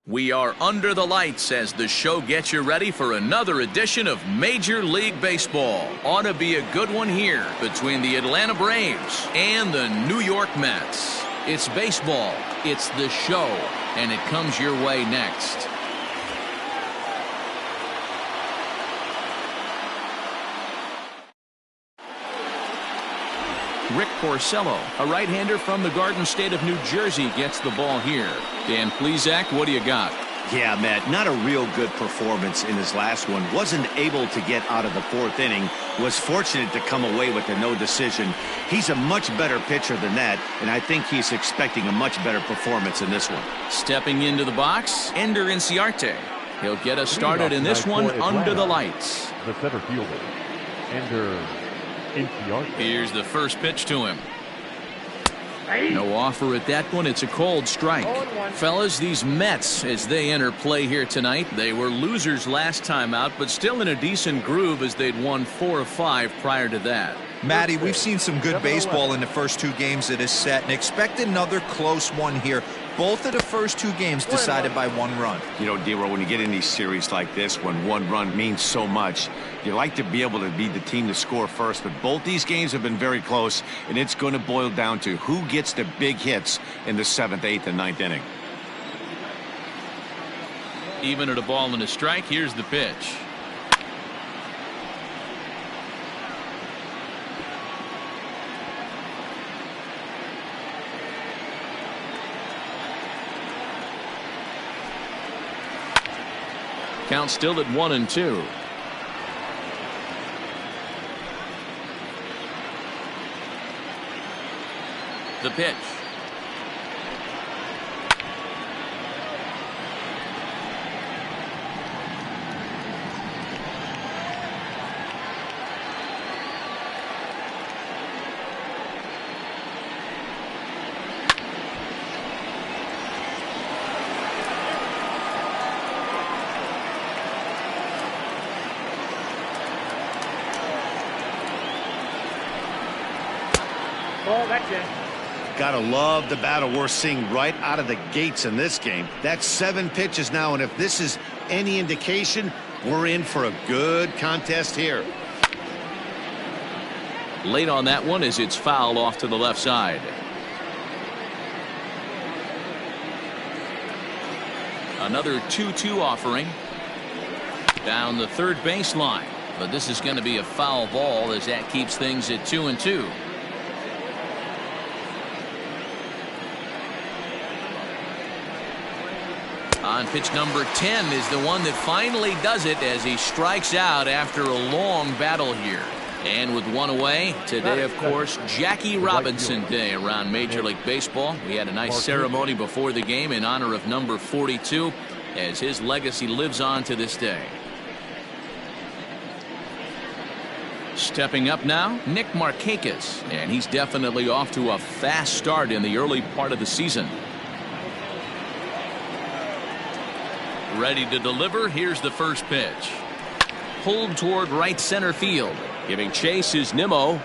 We are under the lights as the show gets you ready for another edition of Major League Baseball. Ought to be a good one here between the Atlanta Braves and the New York Mets. It's baseball, it's the show, and it comes your way next. Rick Porcello, a right-hander from the Garden State of New Jersey, gets the ball here. Dan Plesac, what do you got? Yeah, Matt, not a real good performance in his last one. Wasn't able to get out of the fourth inning. Was fortunate to come away with a no decision. He's a much better pitcher than that, and I think he's expecting a much better performance in this one. Stepping into the box, Ender Inciarte. He'll get us started in this one under the lights. The center fielder, Ender Inciarte. Here's the first pitch to him. No offer at that one. It's a cold strike. Fellas, these Mets, as they enter play here tonight, they were losers last time out, but still in a decent groove as they'd won 4 of 5 prior to that. Matty, we've seen some good baseball in the first 2 games that is set, and expect another close one here. Both of the first 2 games decided by 1 run. You know, D-Row, when you get in these series like this, when 1 run means so much, you like to be able to be the team to score first. But both these games have been very close, and it's going to boil down to who gets the big hits in the 7th, 8th, and 9th inning. Even at a ball and a strike, here's the pitch. Count still at 1-2. The pitch. Gotta love the battle we're seeing right out of the gates in this game. That's 7 pitches now, and if this is any indication, we're in for a good contest here. Late on that one as it's fouled off to the left side. Another 2-2 offering. Down the third baseline. But this is going to be a foul ball as that keeps things at 2-2. On pitch number 10 is the one that finally does it as he strikes out after a long battle here. And with 1 away, today, of course, Jackie Robinson Day around Major League Baseball. We had a nice ceremony before the game in honor of number 42 as his legacy lives on to this day. Stepping up now, Nick Markakis, and he's definitely off to a fast start in the early part of the season. Ready to deliver. Here's the first pitch. Pulled toward right center field. Giving chase is Nimmo.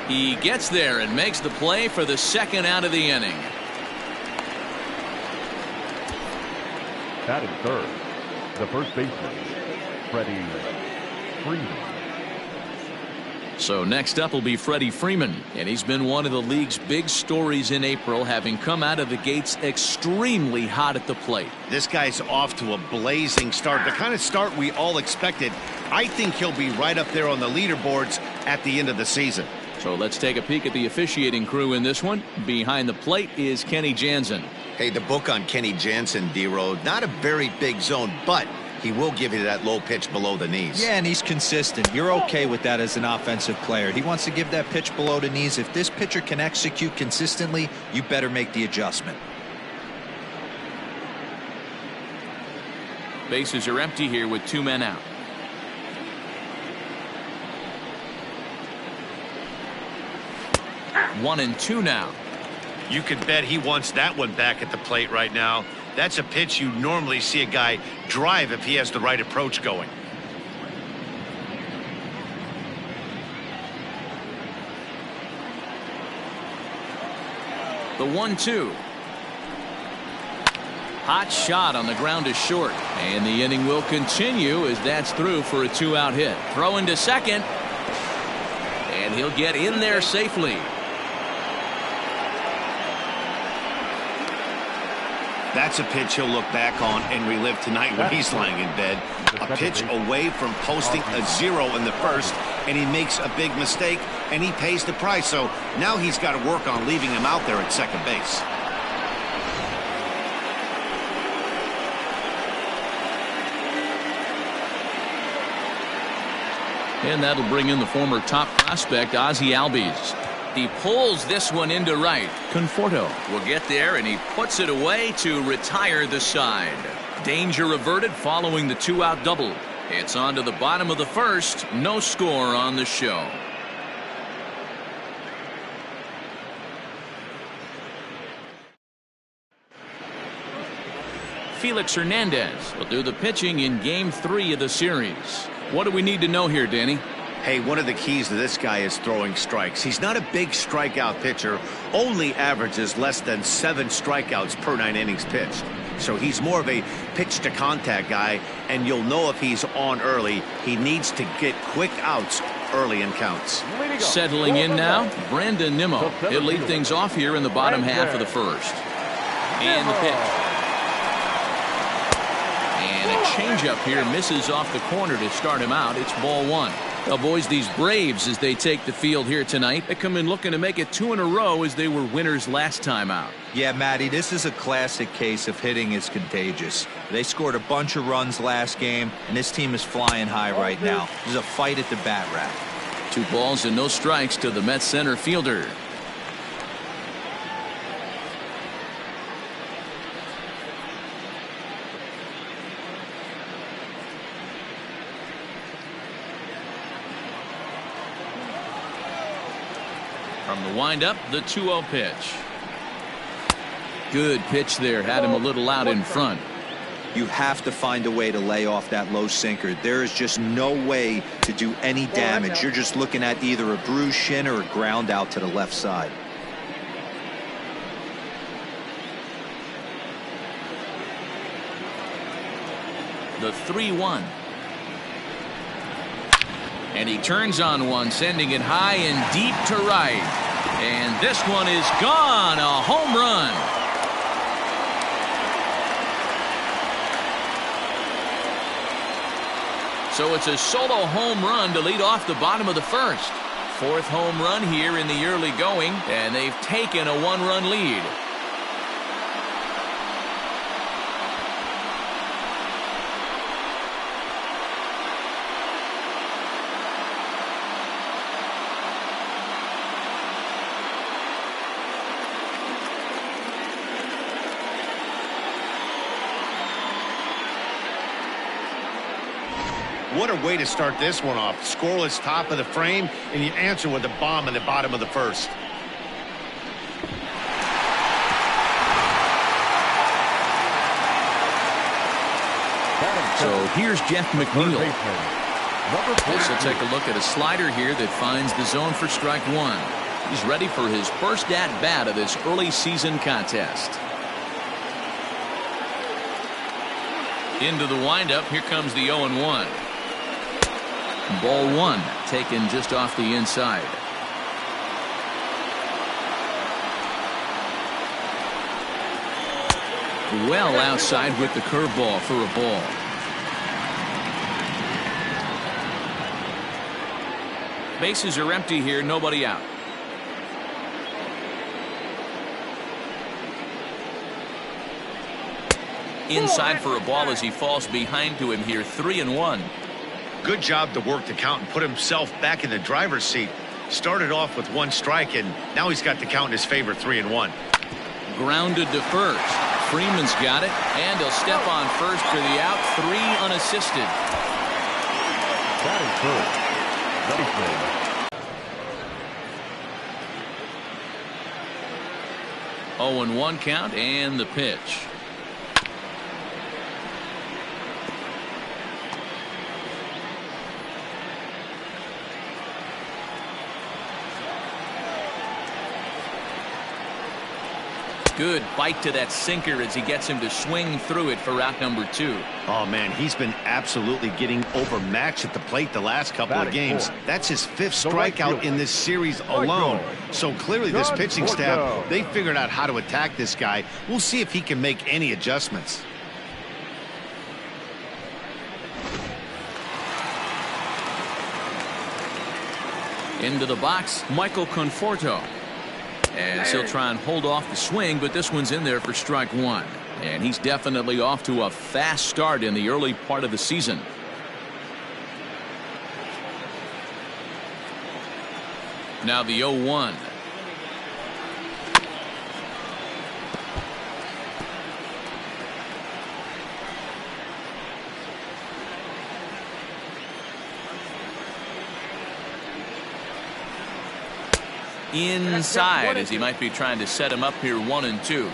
He gets there and makes the play for the 2nd out of the inning. Batting third, the first baseman, Freddie Freeman. So next up will be Freddie Freeman, and he's been one of the league's big stories in April, having come out of the gates extremely hot at the plate. This guy's off to a blazing start, the kind of start we all expected. I think he'll be right up there on the leaderboards at the end of the season. So let's take a peek at the officiating crew in this one. Behind the plate is Kenny Jensen. Hey, the book on Kenny Jensen, D-Road, not a very big zone, but he will give you that low pitch below the knees. Yeah, and he's consistent. You're okay with that as an offensive player. He wants to give that pitch below the knees. If this pitcher can execute consistently, you better make the adjustment. Bases are empty here with 2 men out. One and 2 now. You could bet he wants that one back at the plate right now. That's a pitch you normally see a guy drive if he has the right approach going. The 1-2. Hot shot on the ground to short. And the inning will continue as that's through for a 2-out hit. Throw into second. And he'll get in there safely. That's a pitch he'll look back on and relive tonight when he's lying in bed. A pitch away from posting a 0 in the first, and he makes a big mistake, and he pays the price. So now he's got to work on leaving him out there at second base. And that'll bring in the former top prospect, Ozzie Albies. He pulls this one into right. Conforto will get there, and he puts it away to retire the side. Danger averted following the 2-out double. It's on to the bottom of the first. No score on the show. Felix Hernandez will do the pitching in Game 3 of the series. What do we need to know here, Danny? Hey, one of the keys to this guy is throwing strikes. He's not a big strikeout pitcher, only averages less than 7 strikeouts per 9 innings pitched. So he's more of a pitch to contact guy, and you'll know if he's on early. He needs to get quick outs early in counts. Settling in now, Brandon Nimmo. He'll lead things off here in the bottom half of the first. And the pitch. And a changeup here misses off the corner to start him out. It's ball 1. Well, boys, these Braves, as they take the field here tonight, they come in looking to make it 2 in a row as they were winners last time out. Yeah, Matty, this is a classic case of hitting is contagious. They scored a bunch of runs last game, and this team is flying high right now. There's a fight at the bat rack. 2 balls and no strikes to the Mets center fielder. From the windup, the 2-0 pitch. Good pitch there. Had him a little out in front. You have to find a way to lay off that low sinker. There is just no way to do any damage. You're just looking at either a bruised shin or a ground out to the left side. The 3-1. And he turns on one, sending it high and deep to right. And this one is gone. A home run. So it's a solo home run to lead off the bottom of the first. 4th home run here in the early going, and they've taken a 1-run lead. What a way to start this one off. Scoreless top of the frame, and you answer with a bomb in the bottom of the first. So here's Jeff Mcneil. This will take a look at a slider here that finds the zone for strike 1. He's ready for his first at-bat of this early season contest. Into the windup. Here comes the 0-1. Ball 1 taken just off the inside. Well outside with the curveball for a ball. Bases are empty here, nobody out. Inside for a ball as he falls behind to him here. 3-1. Good job to work the count and put himself back in the driver's seat. Started off with 1 strike, and now he's got the count in his favor. 3-1. Grounded to first. Freeman's got it, and he'll step on first for the out. 3 unassisted. Batting first, Freddie Freeman. 0-1 count, and the pitch. Good bite to that sinker as he gets him to swing through it for out number 2. Oh, man, he's been absolutely getting overmatched at the plate the last couple of games. That's his 5th strikeout in this series alone. So clearly this pitching staff, they figured out how to attack this guy. We'll see if he can make any adjustments. Into the box, Michael Conforto. As he'll try and hold off the swing, but this one's in there for strike 1. And he's definitely off to a fast start in the early part of the season. Now the 0-1. Inside as he might be trying to set him up here 1-2.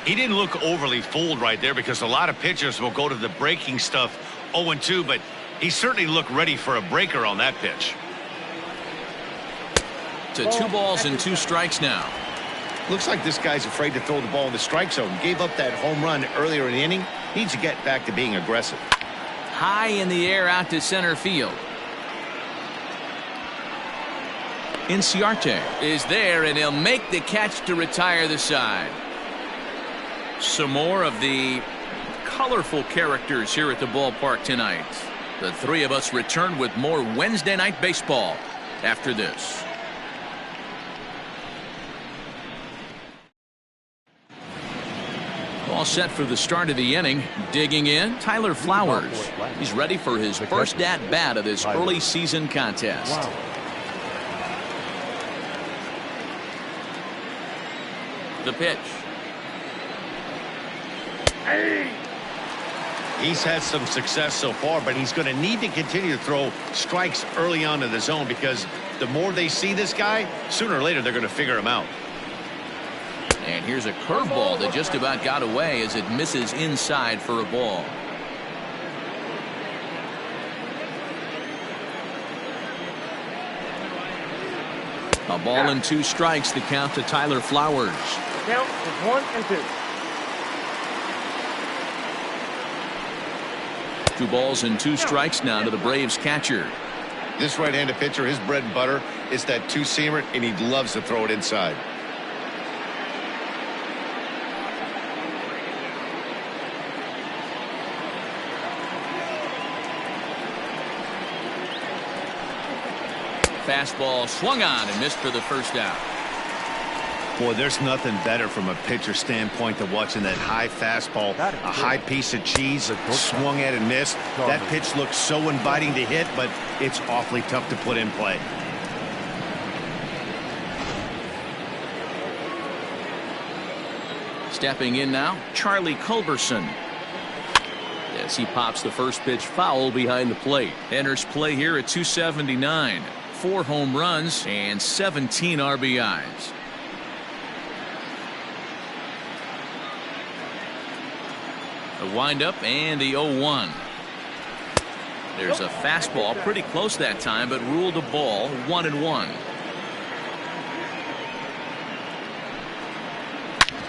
He didn't look overly fooled right there because a lot of pitchers will go to the breaking stuff 0-2, but he certainly looked ready for a breaker on that pitch. To 2 balls and 2 strikes now. Looks like this guy's afraid to throw the ball in the strike zone. Gave up that home run earlier in the inning. Needs to get back to being aggressive. High in the air out to center field. Inciarte is there, and he'll make the catch to retire the side. Some more of the colorful characters here at the ballpark tonight. The 3 of us return with more Wednesday night baseball after this. All set for the start of the inning. Digging in, Tyler Flowers. He's ready for his first at-bat of this early season contest. The pitch. He's had some success so far, but he's going to need to continue to throw strikes early on in the zone because the more they see this guy, sooner or later they're going to figure him out. And here's a curveball that just about got away as it misses inside for a ball. A ball and 2 strikes, the count to Tyler Flowers. Count is 1-2. 2 balls and 2 strikes now to the Braves catcher. This right-handed pitcher, his bread and butter is that 2-seamer, and he loves to throw it inside. Fastball swung on and missed for the first out. Boy, there's nothing better from a pitcher standpoint than watching that high fastball, a high piece of cheese, swung at and missed. That pitch looks so inviting to hit, but it's awfully tough to put in play. Stepping in now, Charlie Culberson. As he pops the first pitch foul behind the plate. Enters play here at 279. 4 home runs and 17 RBIs. The windup and the 0-1. There's a fastball pretty close that time, but ruled a ball 1-1.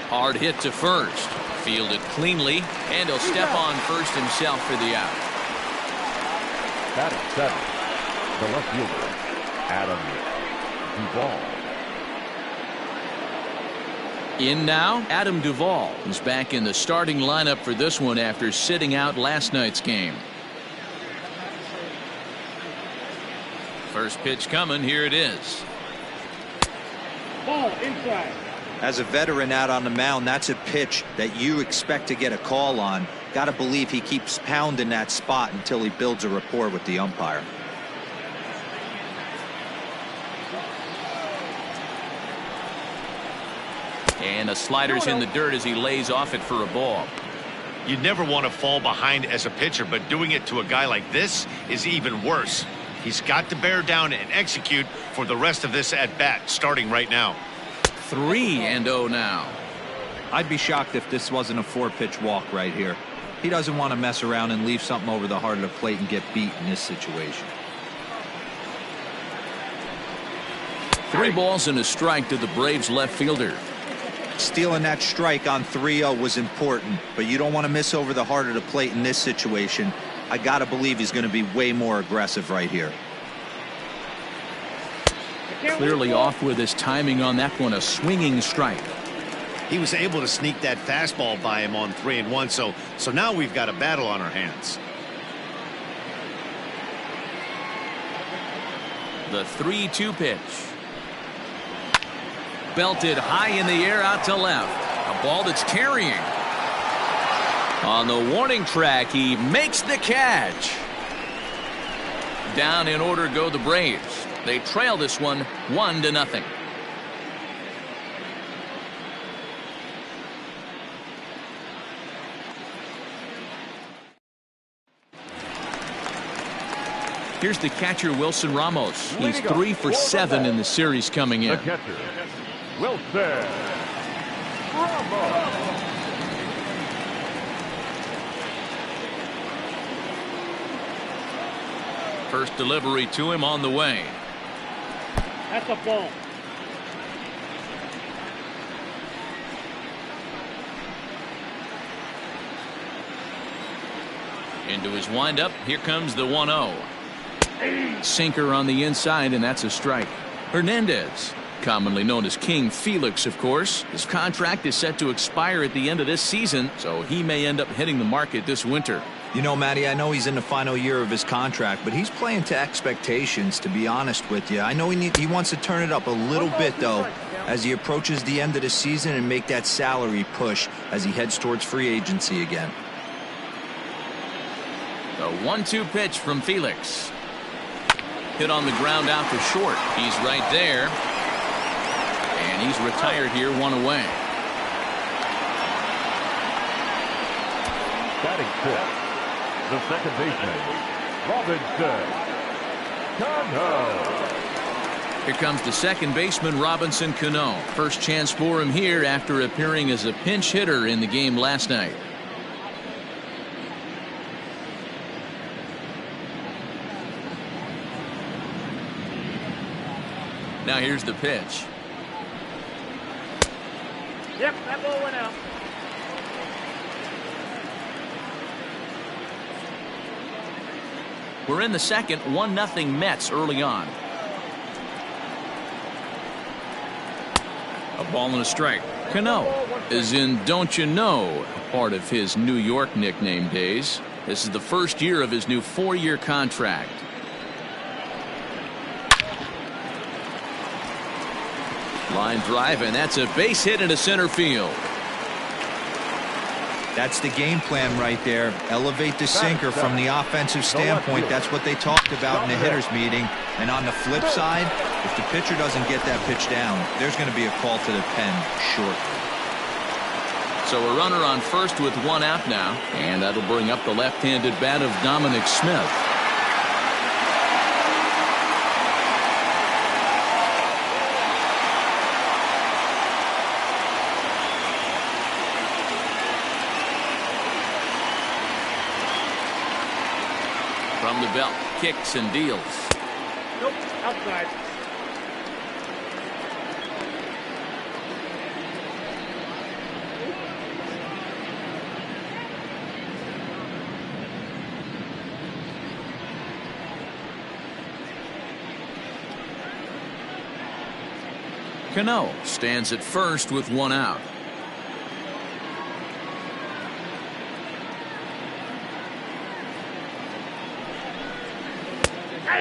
Hard hit to first. Fielded cleanly, and he'll step on first himself for the out. Batting 7, the left fielder, Adam Duvall. In now, Adam Duvall is back in the starting lineup for this one after sitting out last night's game. First pitch coming, here it is. Ball inside. As a veteran out on the mound, that's a pitch that you expect to get a call on. Got to believe he keeps pounding that spot until he builds a rapport with the umpire. And a slider's in the dirt as he lays off it for a ball. You never want to fall behind as a pitcher, but doing it to a guy like this is even worse. He's got to bear down and execute for the rest of this at-bat, starting right now. 3-0 now. I'd be shocked if this wasn't a 4-pitch walk right here. He doesn't want to mess around and leave something over the heart of the plate and get beat in this situation. 3 balls and a strike to the Braves left fielder. stealing that strike on 3-0 was important, but you don't want to miss over the heart of the plate in this situation. I got to believe he's going to be way more aggressive right here. Clearly off with his timing on that one, a swinging strike. He was able to sneak that fastball by him on 3-1, so now we've got a battle on our hands. The 3-2 pitch. Belted high in the air out to left. A ball that's carrying. On the warning track, he makes the catch. Down in order go the Braves. They trail this one 1-0. Here's the catcher, Wilson Ramos. He's 3 for 7 in the series coming in. The catcher, Wilson Ramos. First delivery to him on the way. That's a ball. Into his windup. Here comes the 1-0. Sinker on the inside, and that's a strike. Hernandez, commonly known as King Felix, of course. His contract is set to expire at the end of this season, so he may end up hitting the market this winter. You know, Matty, I know he's in the final year of his contract, but he's playing to expectations, to be honest with you. I know he wants to turn it up a little bit, though, as he approaches the end of the season and make that salary push as he heads towards free agency again. The 1-2 pitch from Felix. Hit on the ground out to short. He's right there. And he's retired here, 1 away. Batting fifth, the second baseman, Robinson Cano. Here comes the second baseman, Robinson Cano. First chance for him here after appearing as a pinch hitter in the game last night. Now here's the pitch. Yep, that ball went out. We're in the second, 1-0 Mets early on. A ball and a strike. Cano is in Don't You Know, part of his New York nickname days. This is the first year of his new 4-year contract. Line drive, and that's a base hit into center field. That's the game plan right there. Elevate the sinker from the offensive standpoint. That's what they talked about in the hitters meeting. And on the flip side, if the pitcher doesn't get that pitch down, there's going to be a call to the pen short. So a runner on first with 1 out now, and that'll bring up the left-handed bat of Dominic Smith. From the belt, kicks and deals. Nope, outside. Cano stands at first with 1 out.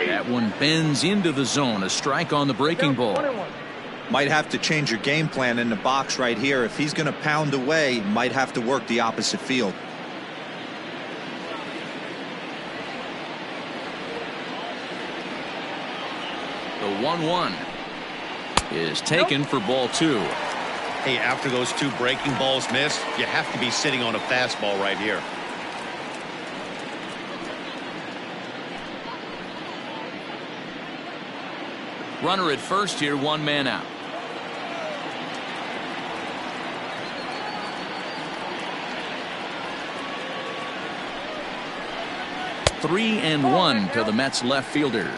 That one bends into the zone. A strike on the breaking ball. Might have to change your game plan in the box right here. If he's going to pound away, might have to work the opposite field. The 1-1 is taken for ball 2. Hey, after those 2 breaking balls missed, you have to be sitting on a fastball right here. Runner at first here, 1 man out. (3-1) to the Mets left fielder.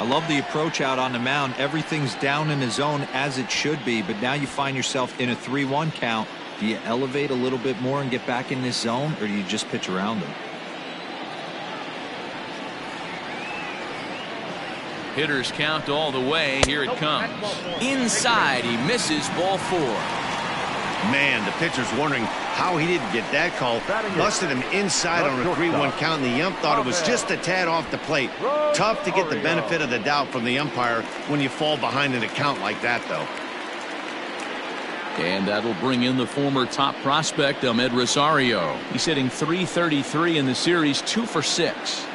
I love the approach out on the mound. Everything's down in the zone as it should be, but now you find yourself in a 3-1 count. Do you elevate a little bit more and get back in this zone, or do you just pitch around them? Hitters count all the way. Here it comes. Inside, he misses, ball 4. Man, the pitcher's wondering how he didn't get that call. Busted him inside on a 3-1 count, and the ump thought it was just a tad off the plate. Tough to get the benefit of the doubt from the umpire when you fall behind in a count like that, though. And that'll bring in the former top prospect, Amed Rosario. He's hitting .333 in the series, 2 for 6.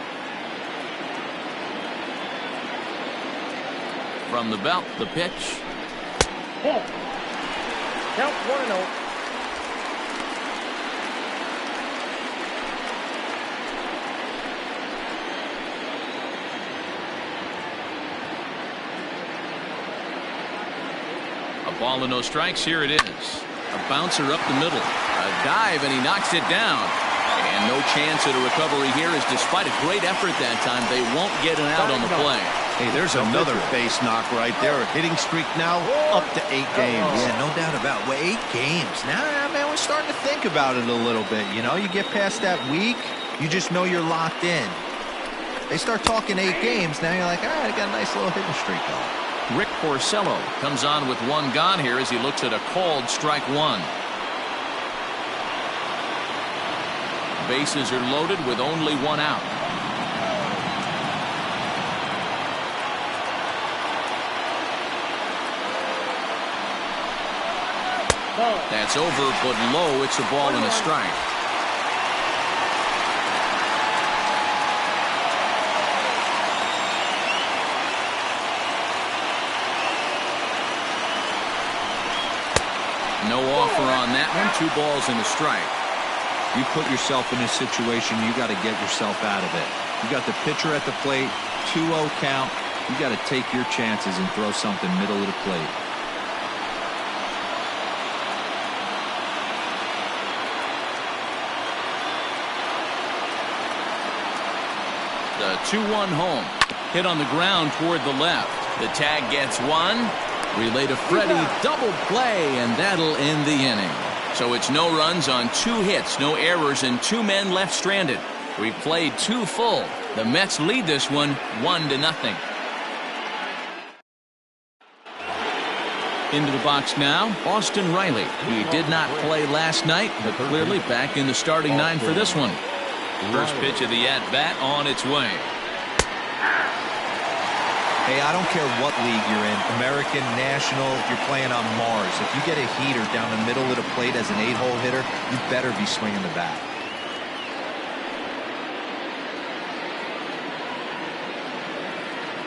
From the belt, the pitch. Ball. Count 1-0. A ball and no strikes. Here it is. A bouncer up the middle. A dive, and he knocks it down. And no chance at a recovery here, as despite a great effort that time, they won't get an out on the play. Hey, there's another base knock right there. A hitting streak now up to 8 games. Yeah, no doubt about it. Well, 8 games. Now, man, we're starting to think about it a little bit. You know, you get past that week, you just know you're locked in. They start talking 8 games, now you're like, all right, I got a nice little hitting streak going. Rick Porcello comes on with 1 gone here as he looks at a called strike 1. Bases are loaded with only 1 out. That's over, but low. It's a ball and a strike. No offer on that one. 2 balls and a strike. You put yourself in a situation, you got to get yourself out of it. You got the pitcher at the plate, 2-0 count. You got to take your chances and throw something middle of the plate. The 2-1 home. Hit on the ground toward the left. The tag gets 1. Relay to Freddie. Double play, and that'll end the inning. So it's no runs on 2 hits, no errors, and 2 men left stranded. We played 2 full. The Mets lead this one 1-0. Into the box now, Austin Riley. He did not play last night, but clearly back in the starting 9 for this one. First pitch of the at-bat on its way. Hey, I don't care what league you're in, American, National, if you're playing on Mars. If you get a heater down the middle of the plate as an 8-hole hitter, you better be swinging the bat.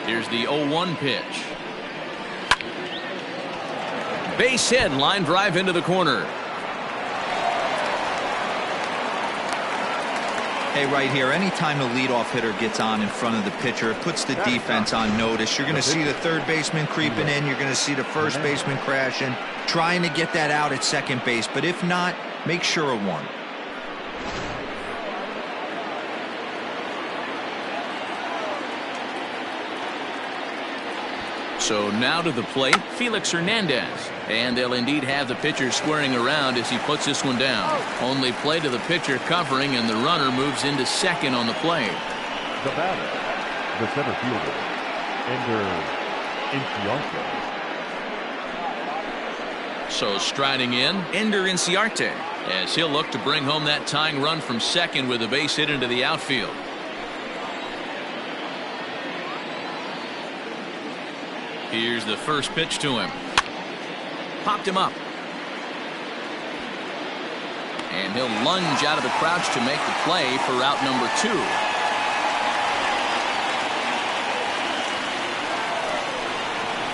Here's the 0-1 pitch. Base hit, line drive into the corner. Hey, right here, anytime the leadoff hitter gets on in front of the pitcher, it puts the defense on notice. You're going to see the third baseman creeping in. You're going to see the first baseman crashing, trying to get that out at second base. But if not, make sure of 1. So now to the plate, Felix Hernandez. And they'll indeed have the pitcher squaring around as he puts this one down. Only play to the pitcher covering, and the runner moves into second on the play. The batter, the center fielder, Ender Inciarte. So striding in, Ender Inciarte, as he'll look to bring home that tying run from second with a base hit into the outfield. Here's the first pitch to him. Popped him up. And he'll lunge out of the crouch to make the play for out number 2.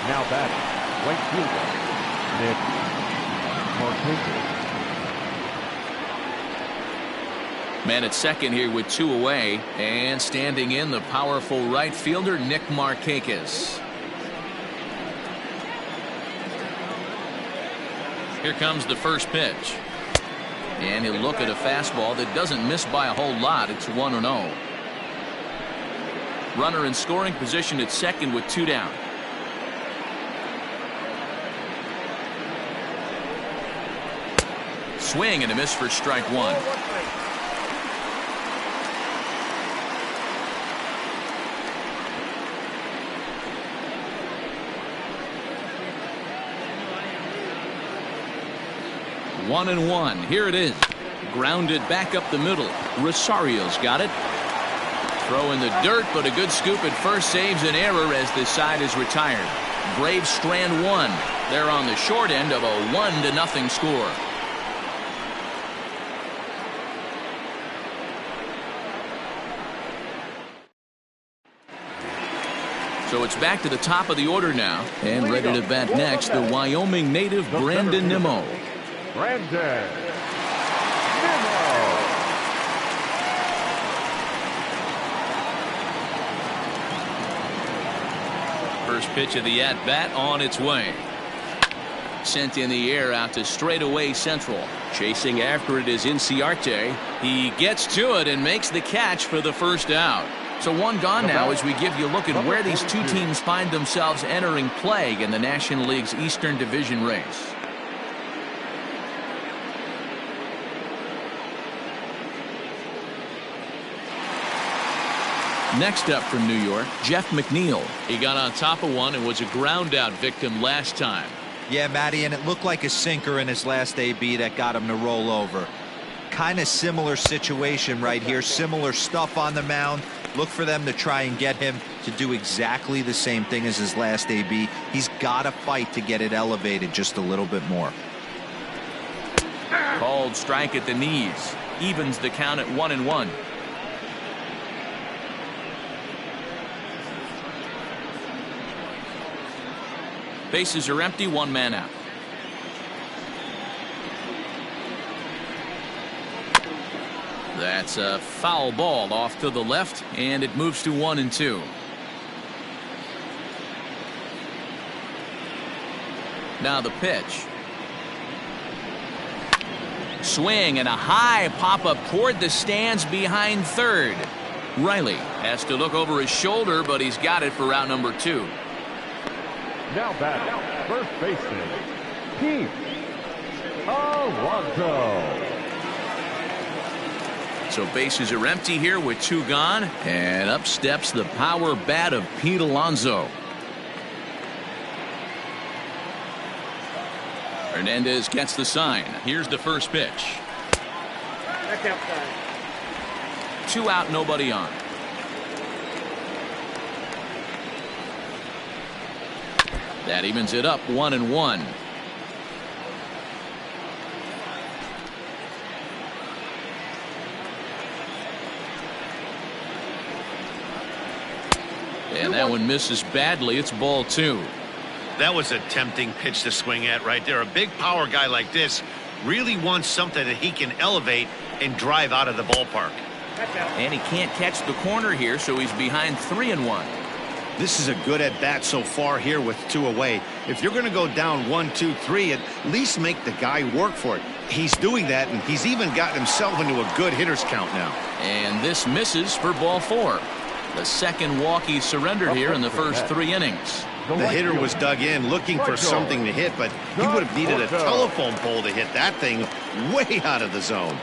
Now batting, right fielder, Nick Martinez. Man at second here with 2 away. And standing in, the powerful right fielder, Nick Martinez. Here comes the first pitch. And he'll look at a fastball that doesn't miss by a whole lot. It's 1-0. Runner in scoring position at second with 2 down. Swing and a miss for strike 1. One and one. Here it is. Grounded back up the middle. Rosario's got it. Throw in the dirt, but a good scoop at first saves an error as this side is retired. Braves strand 1. They're on the short end of a 1-0 score. So it's back to the top of the order now. And ready to bat next, the Wyoming native Brandon Nimmo. Brandon Nimmo. First pitch of the at-bat on its way. Sent in the air out to straightaway central. Chasing after it is Inciarte. He gets to it and makes the catch for the first out. So one gone now as we give you a look at where these two teams find themselves entering play in the National League's Eastern Division race. Next up from New York, Jeff Mcneil. He got on top of one and was a ground out victim last time. Yeah, Matty, and it looked like a sinker in his last AB that got him to roll over. Kind of similar situation right here. Similar stuff on the mound. Look for them to try and get him to do exactly the same thing as his last AB. He's got to fight to get it elevated just a little bit more. Called strike at the knees. Evens the count at 1-1. Bases are empty, 1 man out. That's a foul ball off to the left, and it moves to 1-2. Now the pitch. Swing and a high pop-up toward the stands behind third. Riley has to look over his shoulder, but he's got it for out number 2. Now back, first baseman, Pete Alonso. So bases are empty here with 2 gone, and up steps the power bat of Pete Alonso. Hernandez gets the sign. Here's the first pitch. 2 out, nobody on. That evens it up, 1-1. And that one misses badly. It's ball 2. That was a tempting pitch to swing at right there. A big power guy like this really wants something that he can elevate and drive out of the ballpark. And he can't catch the corner here, so he's behind 3-1. This is a good at bat so far here with 2 away. If you're going to go down 1, 2, 3, at least make the guy work for it. He's doing that, and he's even gotten himself into a good hitter's count now. And this misses for ball 4. The second walk he surrendered here in the first 3 innings. The hitter was dug in looking for something to hit, but he would have needed a telephone pole to hit that thing way out of the zone.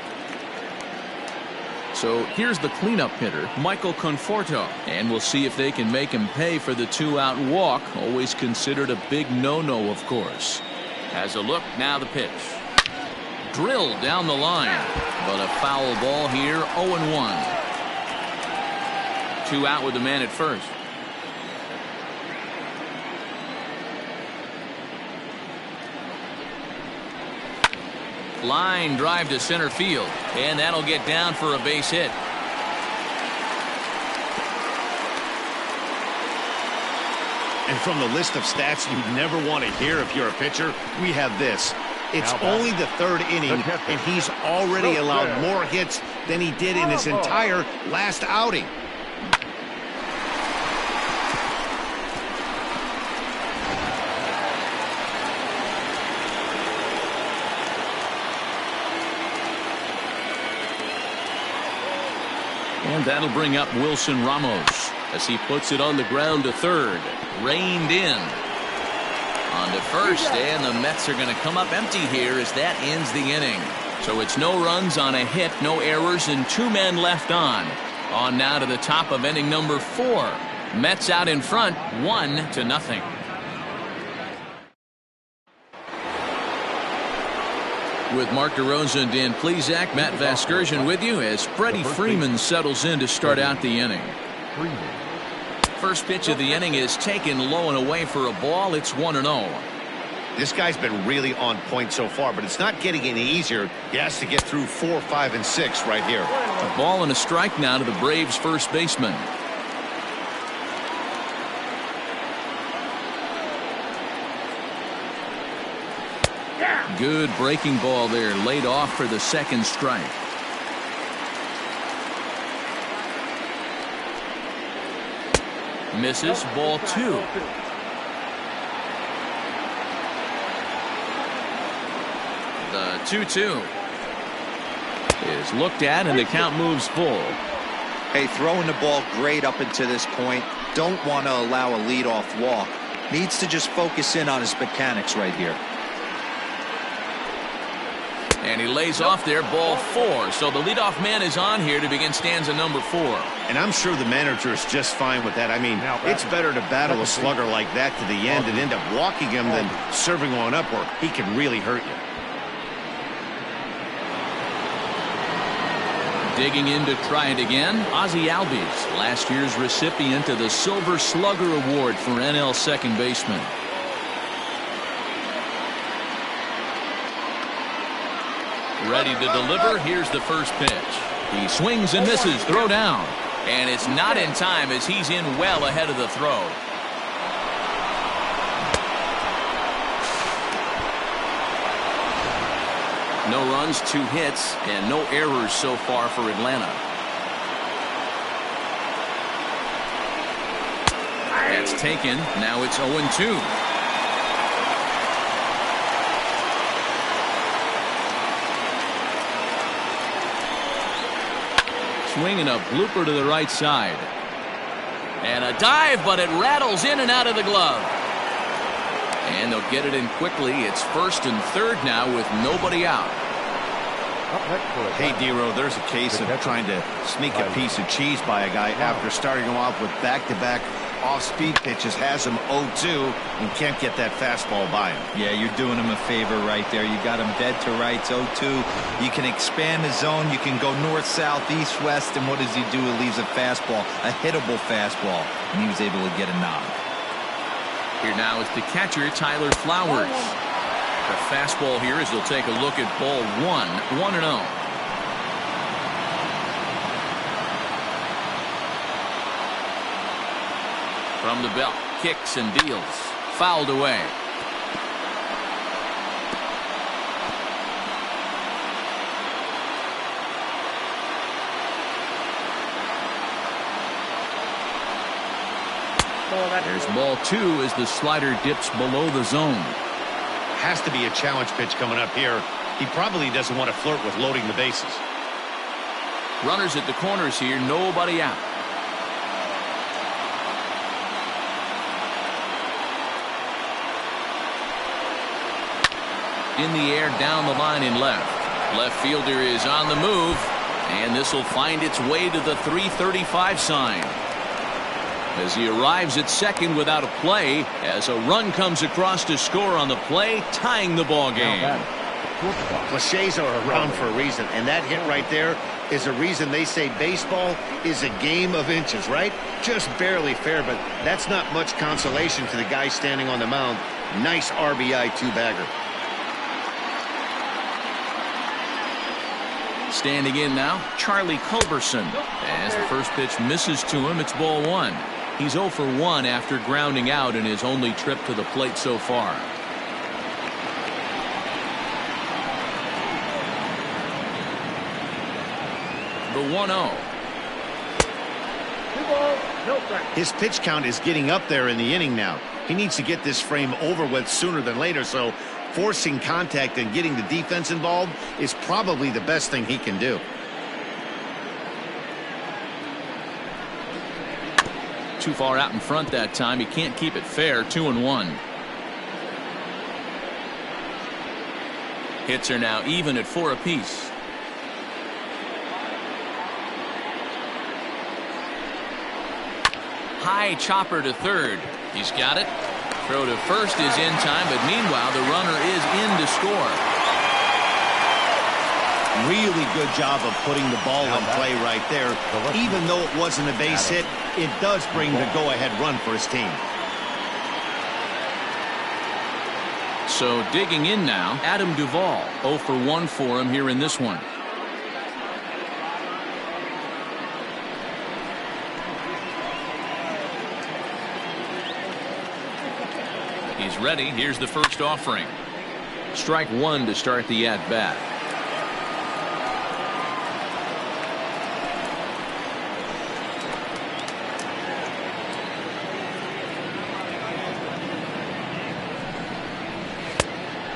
So here's the cleanup hitter, Michael Conforto, and we'll see if they can make him pay for the 2-out walk. Always considered a big no-no, of course. Has a look, now the pitch. Drilled down the line, but a foul ball here, 0-1. 2 out with the man at first. Line drive to center field, and that'll get down for a base hit. And from the list of stats you never want to hear if you're a pitcher, we have this. It's only the 3rd inning, and he's already allowed more hits than he did in his entire last outing. And that'll bring up Wilson Ramos. as he puts it on the ground to third. Reined in. On to first, and the Mets are going to come up empty here as that ends the inning. So it's no runs on a hit, no errors, and 2 men left on. On now to the top of inning number 4. Mets out in front, 1-0. With Mark DeRosa and Dan Plesac, Matt Vasgersian with you as Freddie Freeman settles in to start out the inning. First pitch of the inning is taken low and away for a ball. It's 1-0. This guy's been really on point so far, but it's not getting any easier. He has to get through 4, 5, and 6 right here. A ball and a strike now to the Braves first baseman. Good breaking ball there, laid off for the second strike. Misses, ball 2. The 2-2 is looked at, and the count moves full. Hey, throwing the ball great up until this point. Don't want to allow a leadoff walk. Needs to just focus in on his mechanics right here. And he lays off there, ball 4. So the leadoff man is on here to begin stanza number 4. And I'm sure the manager is just fine with that. I mean, it's better to battle a slugger like that to the end and end up walking him than serving one up where he can really hurt you. Digging in to try it again, Ozzie Albies, last year's recipient of the Silver Slugger Award for NL second baseman. Ready to deliver. Here's the first pitch. He swings and misses. Throw down. And it's not in time as he's in well ahead of the throw. No runs, 2 hits, and no errors so far for Atlanta. That's taken. Now it's 0-2. Swinging a blooper to the right side. And a dive, but it rattles in and out of the glove. And they'll get it in quickly. It's first and third now with nobody out. Hey, Dero, there's a case of trying to sneak a piece of cheese by a guy after starting him off with back-to-back off-speed pitches, has him 0-2, and can't get that fastball by him. Yeah, you're doing him a favor right there. You got him dead to rights, 0-2. You can expand the zone. You can go north, south, east, west, and what does he do? He leaves a fastball, a hittable fastball, and he was able to get a knob. Here now is the catcher, Tyler Flowers. The fastball here as they'll take a look at ball 1, 1-0. From the belt, kicks and deals. Fouled away. There's ball 2 as the slider dips below the zone. Has to be a challenge pitch coming up here. He probably doesn't want to flirt with loading the bases. Runners at the corners here, nobody out. In the air, down the line in left. Left fielder is on the move, and this will find its way to the 335 sign. As he arrives at second without a play, as a run comes across to score on the play, tying the ball game. Cliches are around for a reason, and that hit right there is a reason they say baseball is a game of inches, right? Just barely fair, but that's not much consolation to the guy standing on the mound. Nice RBI two-bagger. Standing in now, Charlie Culberson. As the first pitch misses to him, it's ball 1. He's 0 for 1 after grounding out in his only trip to the plate so far. The 1-0. His pitch count is getting up there in the inning now. He needs to get this frame over with sooner than later, so forcing contact and getting the defense involved is probably the best thing he can do. too far out in front that time. He can't keep it fair. 2-1. Hits are now even at 4 apiece. High chopper to third. He's got it. Throw to first is in time, but meanwhile the runner is in to score. Really good job of putting the ball in play right there. Even though it wasn't a base hit, it does bring the go-ahead run for his team. So digging in now, Adam Duvall. 0 for 1 for him here in this one. He's ready. Here's the first offering. Strike 1 to start the at-bat.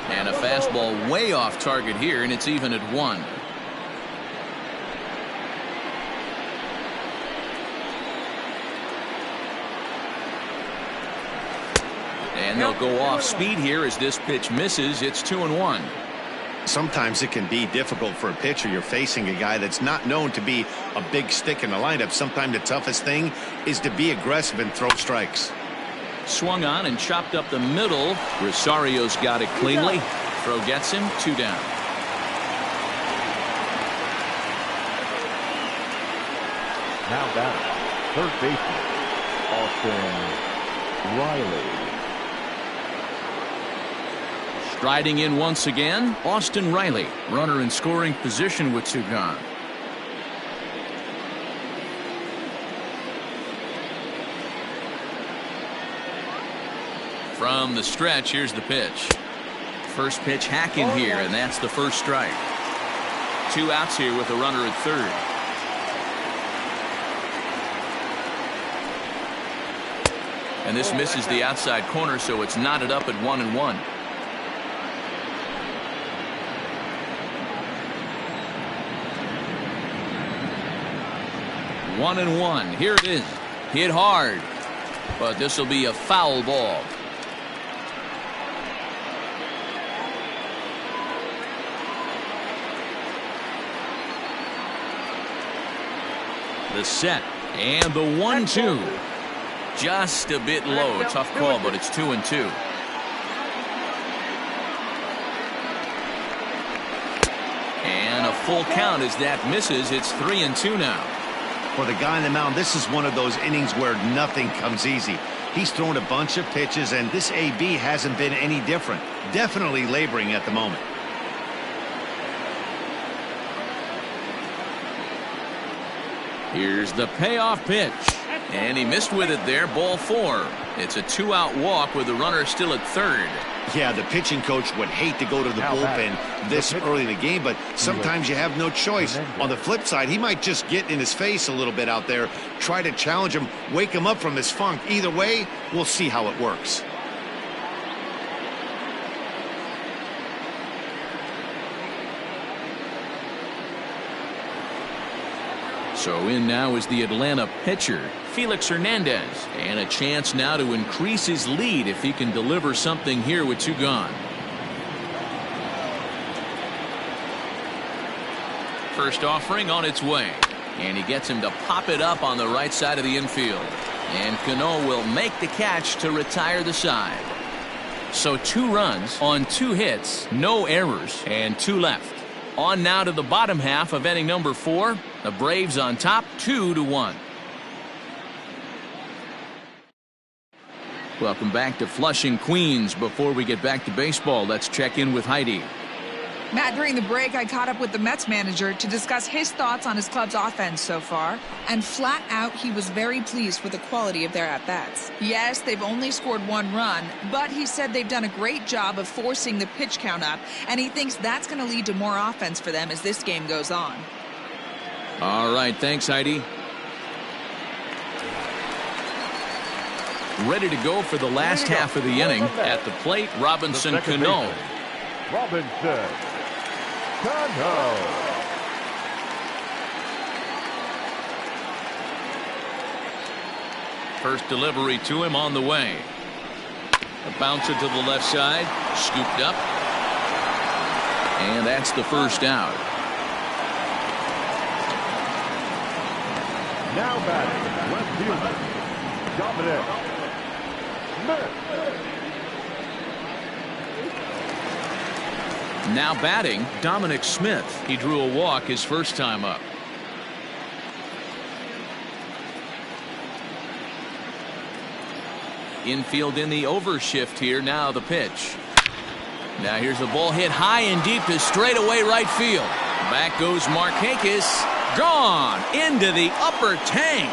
And a fastball way off target here, and it's even at 1. And they'll go off speed here as this pitch misses. It's 2-1. Sometimes it can be difficult for a pitcher. You're facing a guy that's not known to be a big stick in the lineup. Sometimes the toughest thing is to be aggressive and throw strikes. Swung on and chopped up the middle. Rosario's got it cleanly. Throw gets him. 2 down. Now batting, third baseman, Austin Riley. Striding in once again, Austin Riley, runner in scoring position with 2 gone. From the stretch, here's the pitch. First pitch hacking here, and that's the first strike. 2 outs here with a runner at third. And this misses the outside corner, so it's knotted up at 1-1. 1-1. Here it is. Hit hard. But this will be a foul ball. The set. And the 1-2. Just a bit low. Tough call, but it's 2-2. And a full count as that misses. It's 3-2 now. For the guy on the mound, this is one of those innings where nothing comes easy. He's thrown a bunch of pitches, and this AB hasn't been any different. Definitely laboring at the moment. Here's the payoff pitch. And he missed with it there. Ball 4. It's a 2-out walk with the runner still at third. Yeah, the pitching coach would hate to go to the bullpen this early in the game, but sometimes you have no choice. On the flip side, he might just get in his face a little bit out there, try to challenge him, wake him up from his funk. Either way, we'll see how it works. So in now is the Atlanta pitcher, Felix Hernandez, and a chance now to increase his lead if he can deliver something here with 2 gone. First offering on its way, and he gets him to pop it up on the right side of the infield. And Cano will make the catch to retire the side. So 2 runs on 2 hits, no errors, and 2 left. On now to the bottom half of inning number 4. The Braves on top, 2-1. Welcome back to Flushing, Queens. Before we get back to baseball, let's check in with Heidi. Matt, during the break, I caught up with the Mets manager to discuss his thoughts on his club's offense so far. And flat out, he was very pleased with the quality of their at-bats. Yes, they've only scored 1 run, but he said they've done a great job of forcing the pitch count up, and he thinks that's going to lead to more offense for them as this game goes on. All right, thanks, Heidi. Ready to go for the last half of the inning. At the plate, Robinson Cano. Robinson Cano. First delivery to him on the way. A bouncer to the left side, scooped up. And that's the first out. Now batting, left fielder, Dominic Smith. Now batting, Dominic Smith. He drew a walk his first time up. Infield in the overshift here. Now the pitch. Now here's a ball hit high and deep to straightaway right field. Back goes Markakis. Gone into the upper tank.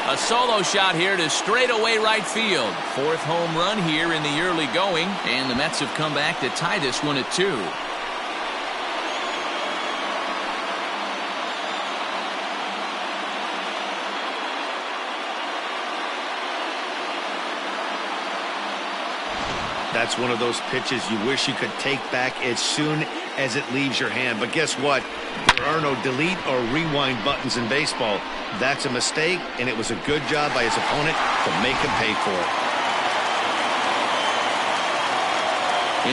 A solo shot here to straightaway right field. Fourth home run here in the early going, and the Mets have come back to tie this one at 2. That's one of those pitches you wish you could take back as soon as it leaves your hand. But guess what? There are no delete or rewind buttons in baseball. That's a mistake, and it was a good job by his opponent to make him pay for it.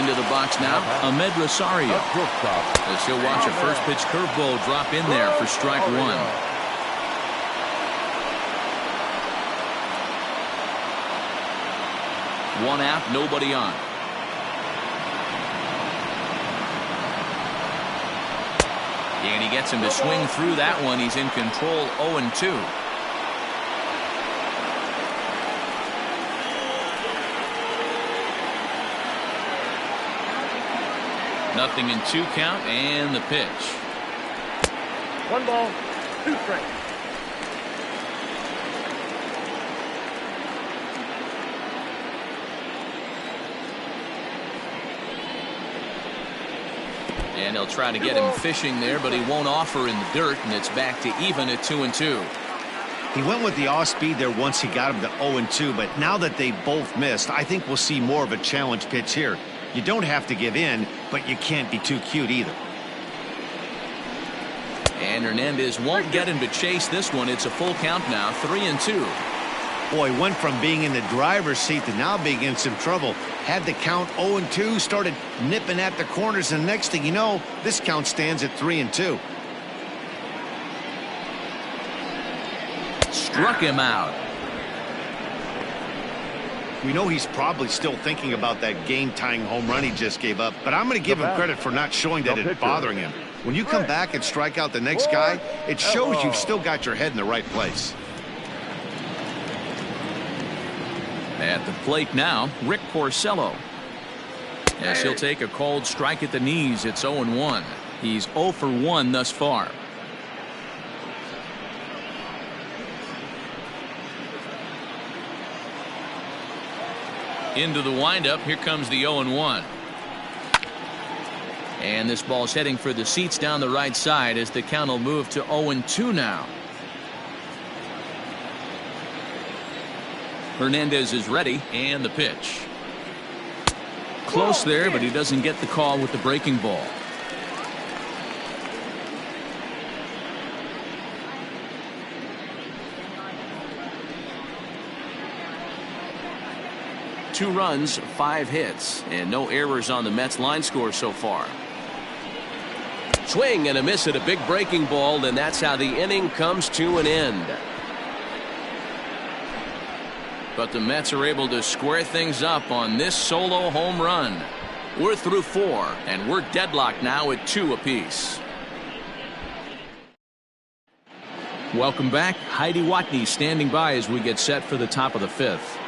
Into the box now, Ahmed Rosario. As he'll watch a first pitch curveball drop in there for strike 1. One out, nobody on. And he gets him to swing through that one. He's in control, 0-2. Nothing in 2 count, and the pitch. 1 ball, 2 strikes. And they'll try to get him fishing there, but he won't offer in the dirt, and it's back to even at 2-2. He went with the off speed there once he got him to 0-2, but now that they both missed, I think we'll see more of a challenge pitch here. You don't have to give in, but you can't be too cute either. And Hernandez won't get him to chase this one. It's a full count now, 3-2. Boy, went from being in the driver's seat to now being in some trouble. Had the count 0-2, started nipping at the corners, and next thing you know, this count stands at 3-2. Struck him out. We know he's probably still thinking about that game-tying home run he just gave up, but I'm going to give him credit for not showing that it's bothering him. When you come back and strike out the next guy, it shows you've still got your head in the right place. At the plate now, Rick Porcello. As he'll take a cold strike at the knees, it's 0-1. He's 0 for 1 thus far. Into the windup, here comes the 0-1. And this ball's heading for the seats down the right side as the count will move to 0-2 now. Hernandez is ready, and the pitch. Close there, but he doesn't get the call with the breaking ball. Two runs, 5 hits, and no errors on the Mets line score so far. Swing and a miss at a big breaking ball, and that's how the inning comes to an end. But the Mets are able to square things up on this solo home run. We're through 4, and we're deadlocked now at 2 apiece. Welcome back. Heidi Watney standing by as we get set for the top of the 5th.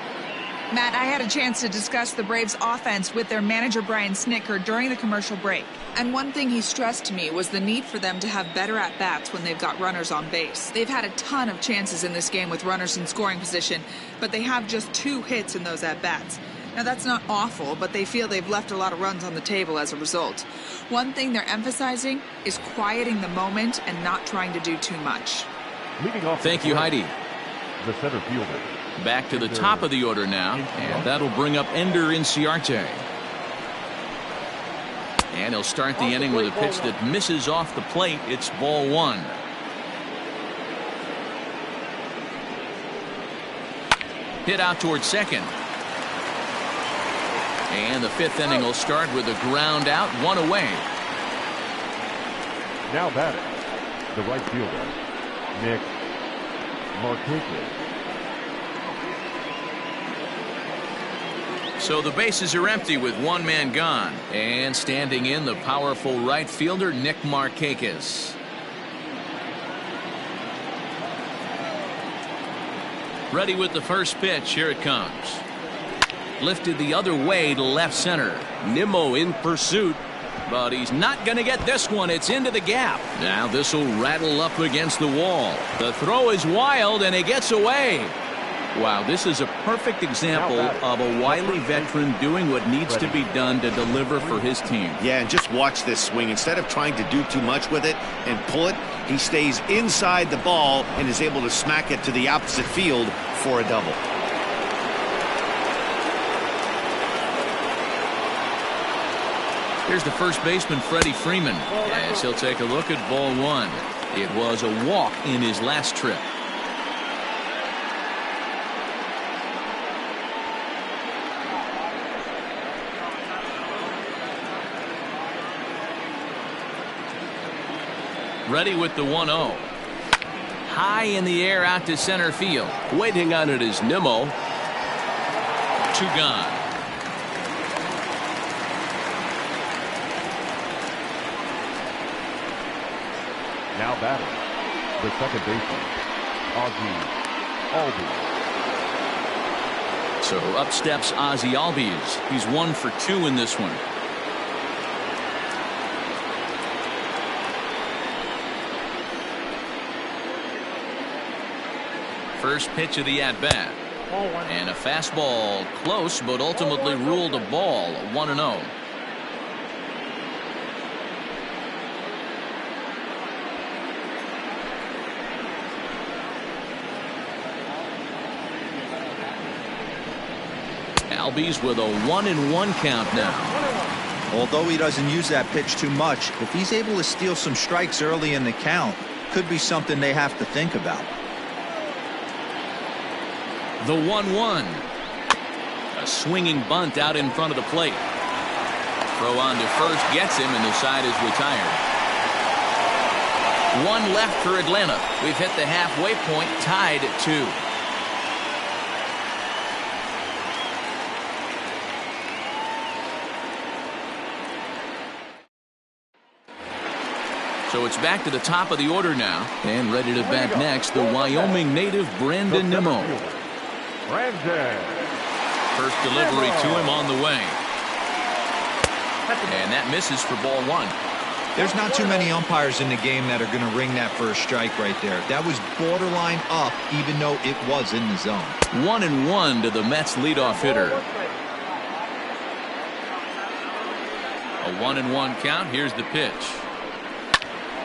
Matt, I had a chance to discuss the Braves offense with their manager Brian Snitker during the commercial break. And one thing he stressed to me was the need for them to have better at-bats when they've got runners on base. They've had a ton of chances in this game with runners in scoring position, but they have just 2 hits in those at-bats. Now, that's not awful, but they feel they've left a lot of runs on the table as a result. One thing they're emphasizing is quieting the moment and not trying to do too much. Thank you, Heidi. The center fielder. Back to the top of the order now, and that'll bring up Ender Inciarte. And he'll start the inning with a pitch that misses off the plate. It's ball one. Hit out towards second. And the fifth inning will start with a ground out, one away. Now batting, the right fielder, Makgulee. So the bases are empty with one man gone. And standing in, the powerful right fielder, Makgulee. Ready with the first pitch. Here it comes. Lifted the other way to left center. Nimmo in pursuit. But he's not going to get this one. It's into the gap. Now this will rattle up against the wall. The throw is wild and it gets away. Wow, this is a perfect example of a wily veteran doing what needs to be done to deliver for his team. Yeah, and just watch this swing. Instead of trying to do too much with it and pull it, he stays inside the ball and is able to smack it to the opposite field for a double. Here's the first baseman, Freddie Freeman, as he'll take a look at ball one. It was a walk in his last trip. Ready with the 1-0. High in the air out to center field. Waiting on it is Nimmo. Two gone. Now batting, the second baseman, Albies. So up steps Ozzie Albies. He's 1 for 2 in this one. First pitch of the at-bat. And a fastball close, but ultimately ruled a ball. 1-0. Albies with a 1-1 count now. Although he doesn't use that pitch too much, if he's able to steal some strikes early in the count, could be something they have to think about. The 1-1. A swinging bunt out in front of the plate. Throw on to first gets him, and the side is retired. One left for Atlanta. We've hit the halfway point, tied at 2. So it's back to the top of the order now, and ready to bat next, the Wyoming native Brandon Nimmo. First delivery to him on the way. And that misses for ball one. There's not too many umpires in the game that are going to ring that for a strike right there. That was borderline up, even though it was in the zone. 1-1 to the Mets leadoff hitter. A 1-1 count. Here's the pitch.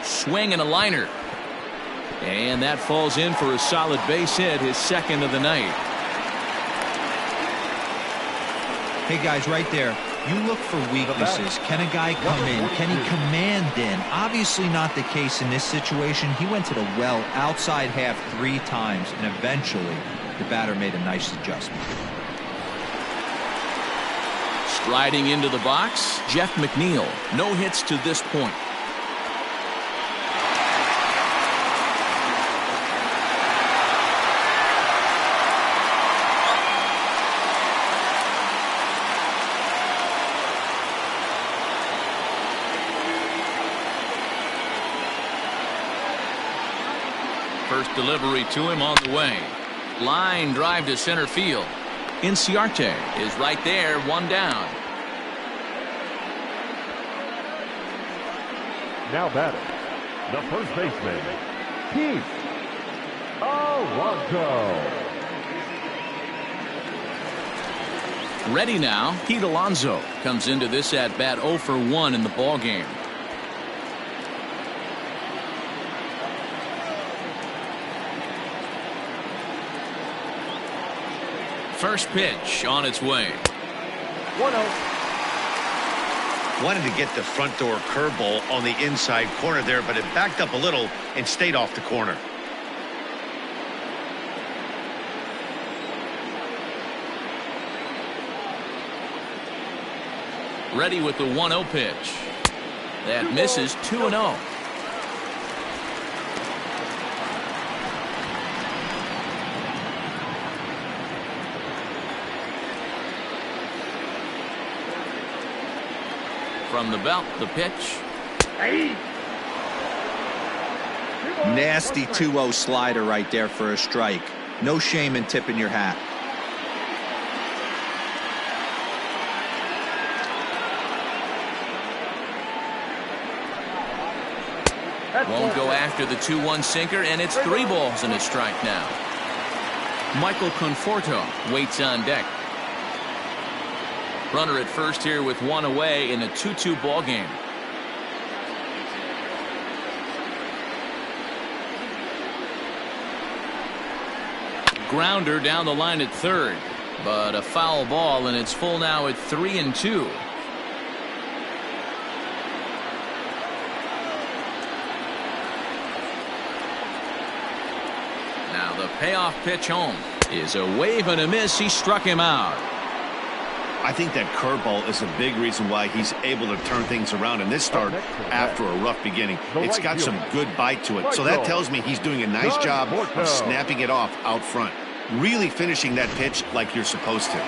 Swing and a liner. And that falls in for a solid base hit, his second of the night. Hey guys, right there, you look for weaknesses. Can a guy come in? Can he command in? Obviously not the case in this situation. He went to the well outside half 3 times, and eventually the batter made a nice adjustment. Striding into the box, Jeff McNeil. No hits to this point. First delivery to him on the way. Line drive to center field. Inciarte is right there, 1 down. Now batting, the first baseman, Pete Alonso. Ready now, Pete Alonso comes into this at bat 0 for 1 in the ball game. First pitch on its way. 1-0. Wanted to get the front door curveball on the inside corner there, but it backed up a little and stayed off the corner. Ready with the 1-0 pitch. That misses. 2-0. From the belt, the pitch. Nasty 2-0 slider right there for a strike. No shame in tipping your hat. Won't go after the 2-1 sinker, and it's 3 balls and a strike now. Michael Conforto waits on deck. Runner at first here with 1 away in a 2-2 ball game. Grounder down the line at third, but a foul ball, and it's full now at 3-2. Now the payoff pitch home is a wave and a miss. He struck him out. I think that curveball is a big reason why he's able to turn things around in this start after a rough beginning. It's got some good bite to it. So that tells me he's doing a nice job of snapping it off out front. Really finishing that pitch like you're supposed to.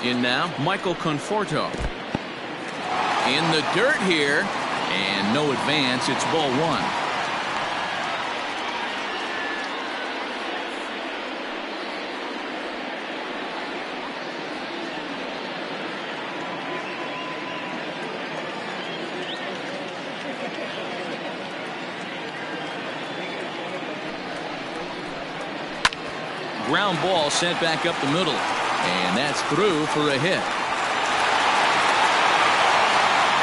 In now, Michael Conforto. In the dirt here, and no advance. It's ball 1. Ground ball sent back up the middle, and that's through for a hit.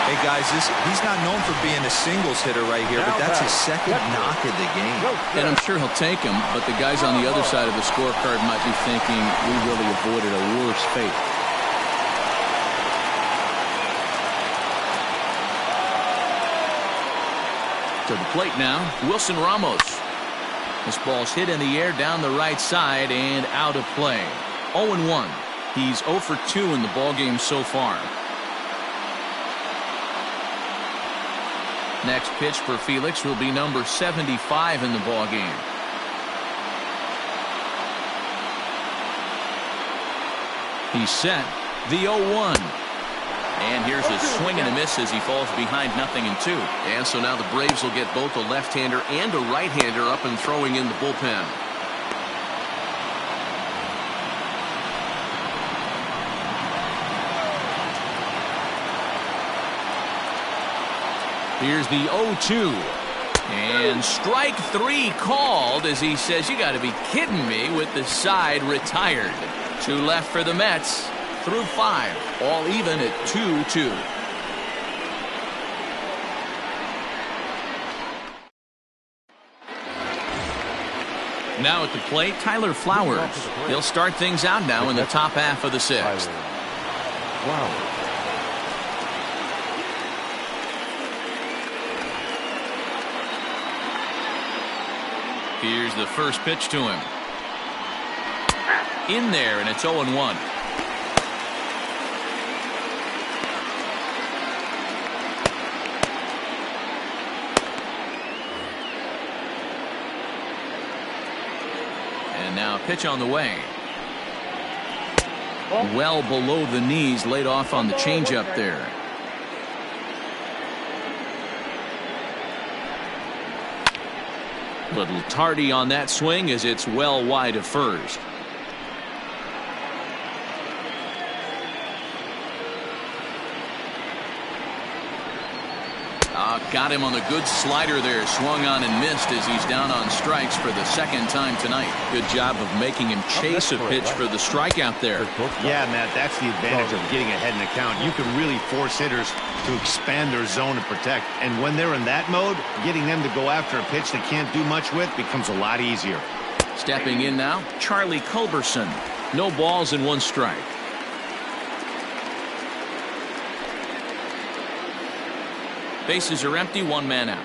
Hey guys, he's not known for being a singles hitter right here, but that's his second knock of the game. And I'm sure he'll take him, but the guys on the other side of the scorecard might be thinking we really avoided a worse fate. To the plate now, Wilson Ramos. This ball's hit in the air down the right side and out of play. 0-1. He's 0 for 2 in the ballgame so far. Next pitch for Felix will be number 75 in the ballgame. He's set. The 0-1. And here's a swing and a miss as he falls behind 0-2. And so now the Braves will get both a left-hander and a right-hander up and throwing in the bullpen. Here's the 0-2. And strike 3 called as he says, you got to be kidding me, with the side retired. 2 left for the Mets. Through 5, all even at 2-2. Now at the plate, Tyler Flowers. He'll start things out now in the top half of the 6th. Here's the first pitch to him. In there, and it's 0-1. And now a pitch on the way. Well below the knees, laid off on the changeup there. Little tardy on that swing as it's well wide of first. Got him on the good slider there. Swung on and missed as he's down on strikes for the 2nd time tonight. Good job of making him chase a pitch for the strikeout there. Yeah, Matt, that's the advantage of getting ahead in the count. You can really force hitters to expand their zone and protect. And when they're in that mode, getting them to go after a pitch they can't do much with becomes a lot easier. Stepping in now, Charlie Culberson. No balls and 1 strike. Bases are empty, 1 man out.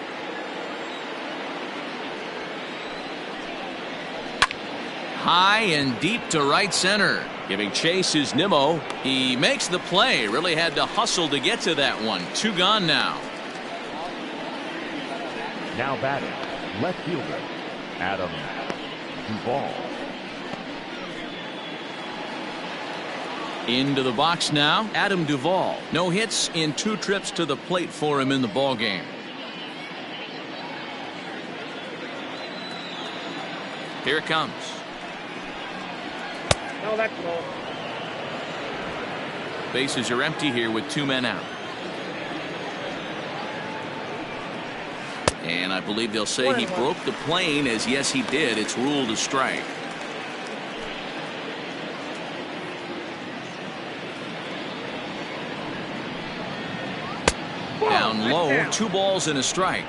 High and deep to right center. Giving chase is Nimmo. He makes the play. Really had to hustle to get to that one. 2 gone now. Now batting, left fielder, Adam Duvall. Into the box now, Adam Duvall. No hits in 2 trips to the plate for him in the ballgame. Here it comes. No, that's low. Bases are empty here with 2 men out. And I believe they'll say he broke the plane, as yes he did. It's ruled a strike. Down low, 2 balls and a strike.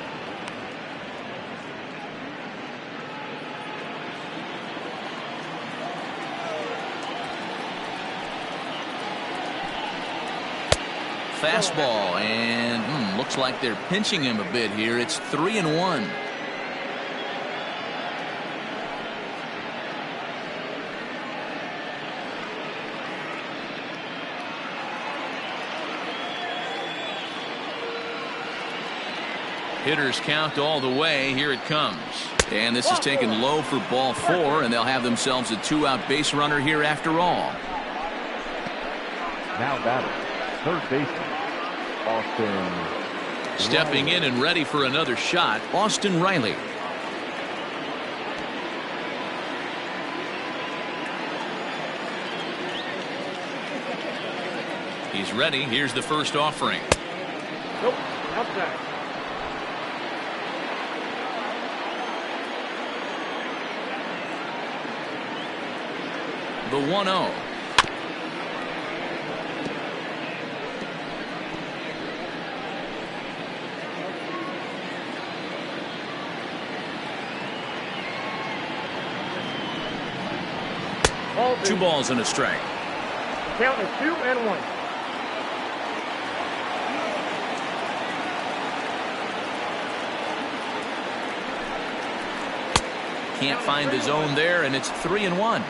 Fastball, and looks like they're pinching him a bit here. It's 3-1. Hitters count all the way. Here it comes. And this is taken low for ball 4, and they'll have themselves a 2-out base runner here after all. Now batting, third baseman, Austin. Stepping in and ready for another shot, Austin Riley. He's ready. Here's the first offering. Nope, outside. The 1-0. Ball 2 balls and a strike. Count is 2-1. Can't find the zone there, and it's 3-1.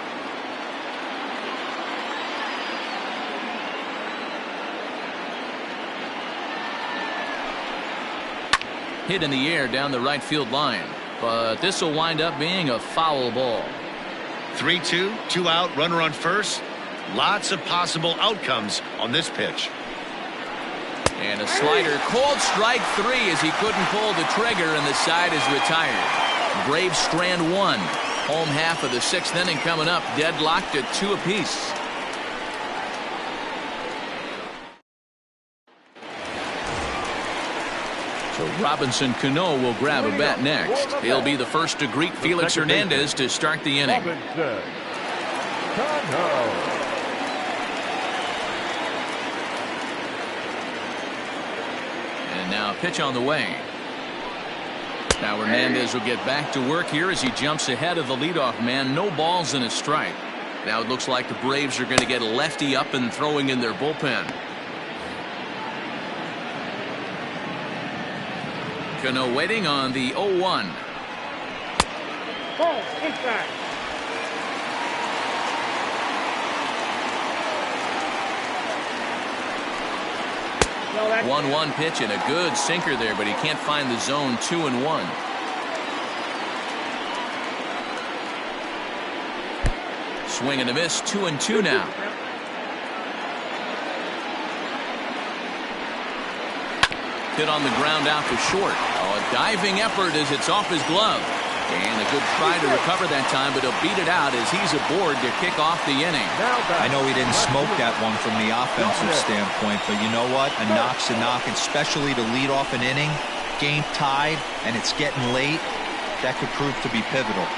Hit in the air down the right field line, but this will wind up being a foul ball. 3-2, 2 out, runner on first. Lots of possible outcomes on this pitch. And a slider, called strike 3 as he couldn't pull the trigger, and the side is retired. Braves strand 1. Home half of the 6th inning coming up, deadlocked at 2 apiece. So Robinson Cano will grab a bat next. He'll be the first to greet Felix Hernandez to start the inning. Robinson Cano. And now a pitch on the way. Now Hernandez will get back to work here as he jumps ahead of the leadoff man. No balls and a strike. Now it looks like the Braves are going to get a lefty up and throwing in their bullpen. Cano waiting on the 0-1. Ball inside. No, that's 1-1 pitch and a good sinker there, but he can't find the zone. 2-1. Swing and a miss. 2-2 now. Hit on the ground out to short. Oh, a diving effort as it's off his glove. And a good try to recover that time, but he'll beat it out as he's aboard to kick off the inning. I know he didn't smoke that one from the offensive standpoint, but you know what? A knock's a knock, especially to lead off an inning, game tied, and it's getting late. That could prove to be pivotal.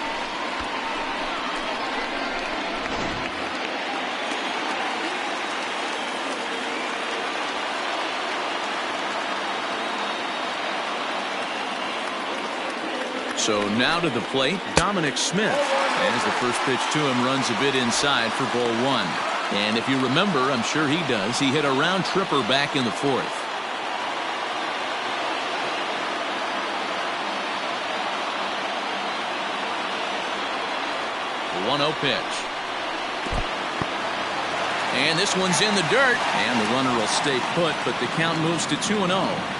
So now to the plate, Dominic Smith. As the first pitch to him runs a bit inside for ball one. And if you remember, I'm sure he does, he hit a round tripper back in the fourth. The 1-0 pitch. And this one's in the dirt. And the runner will stay put, but the count moves to 2-0.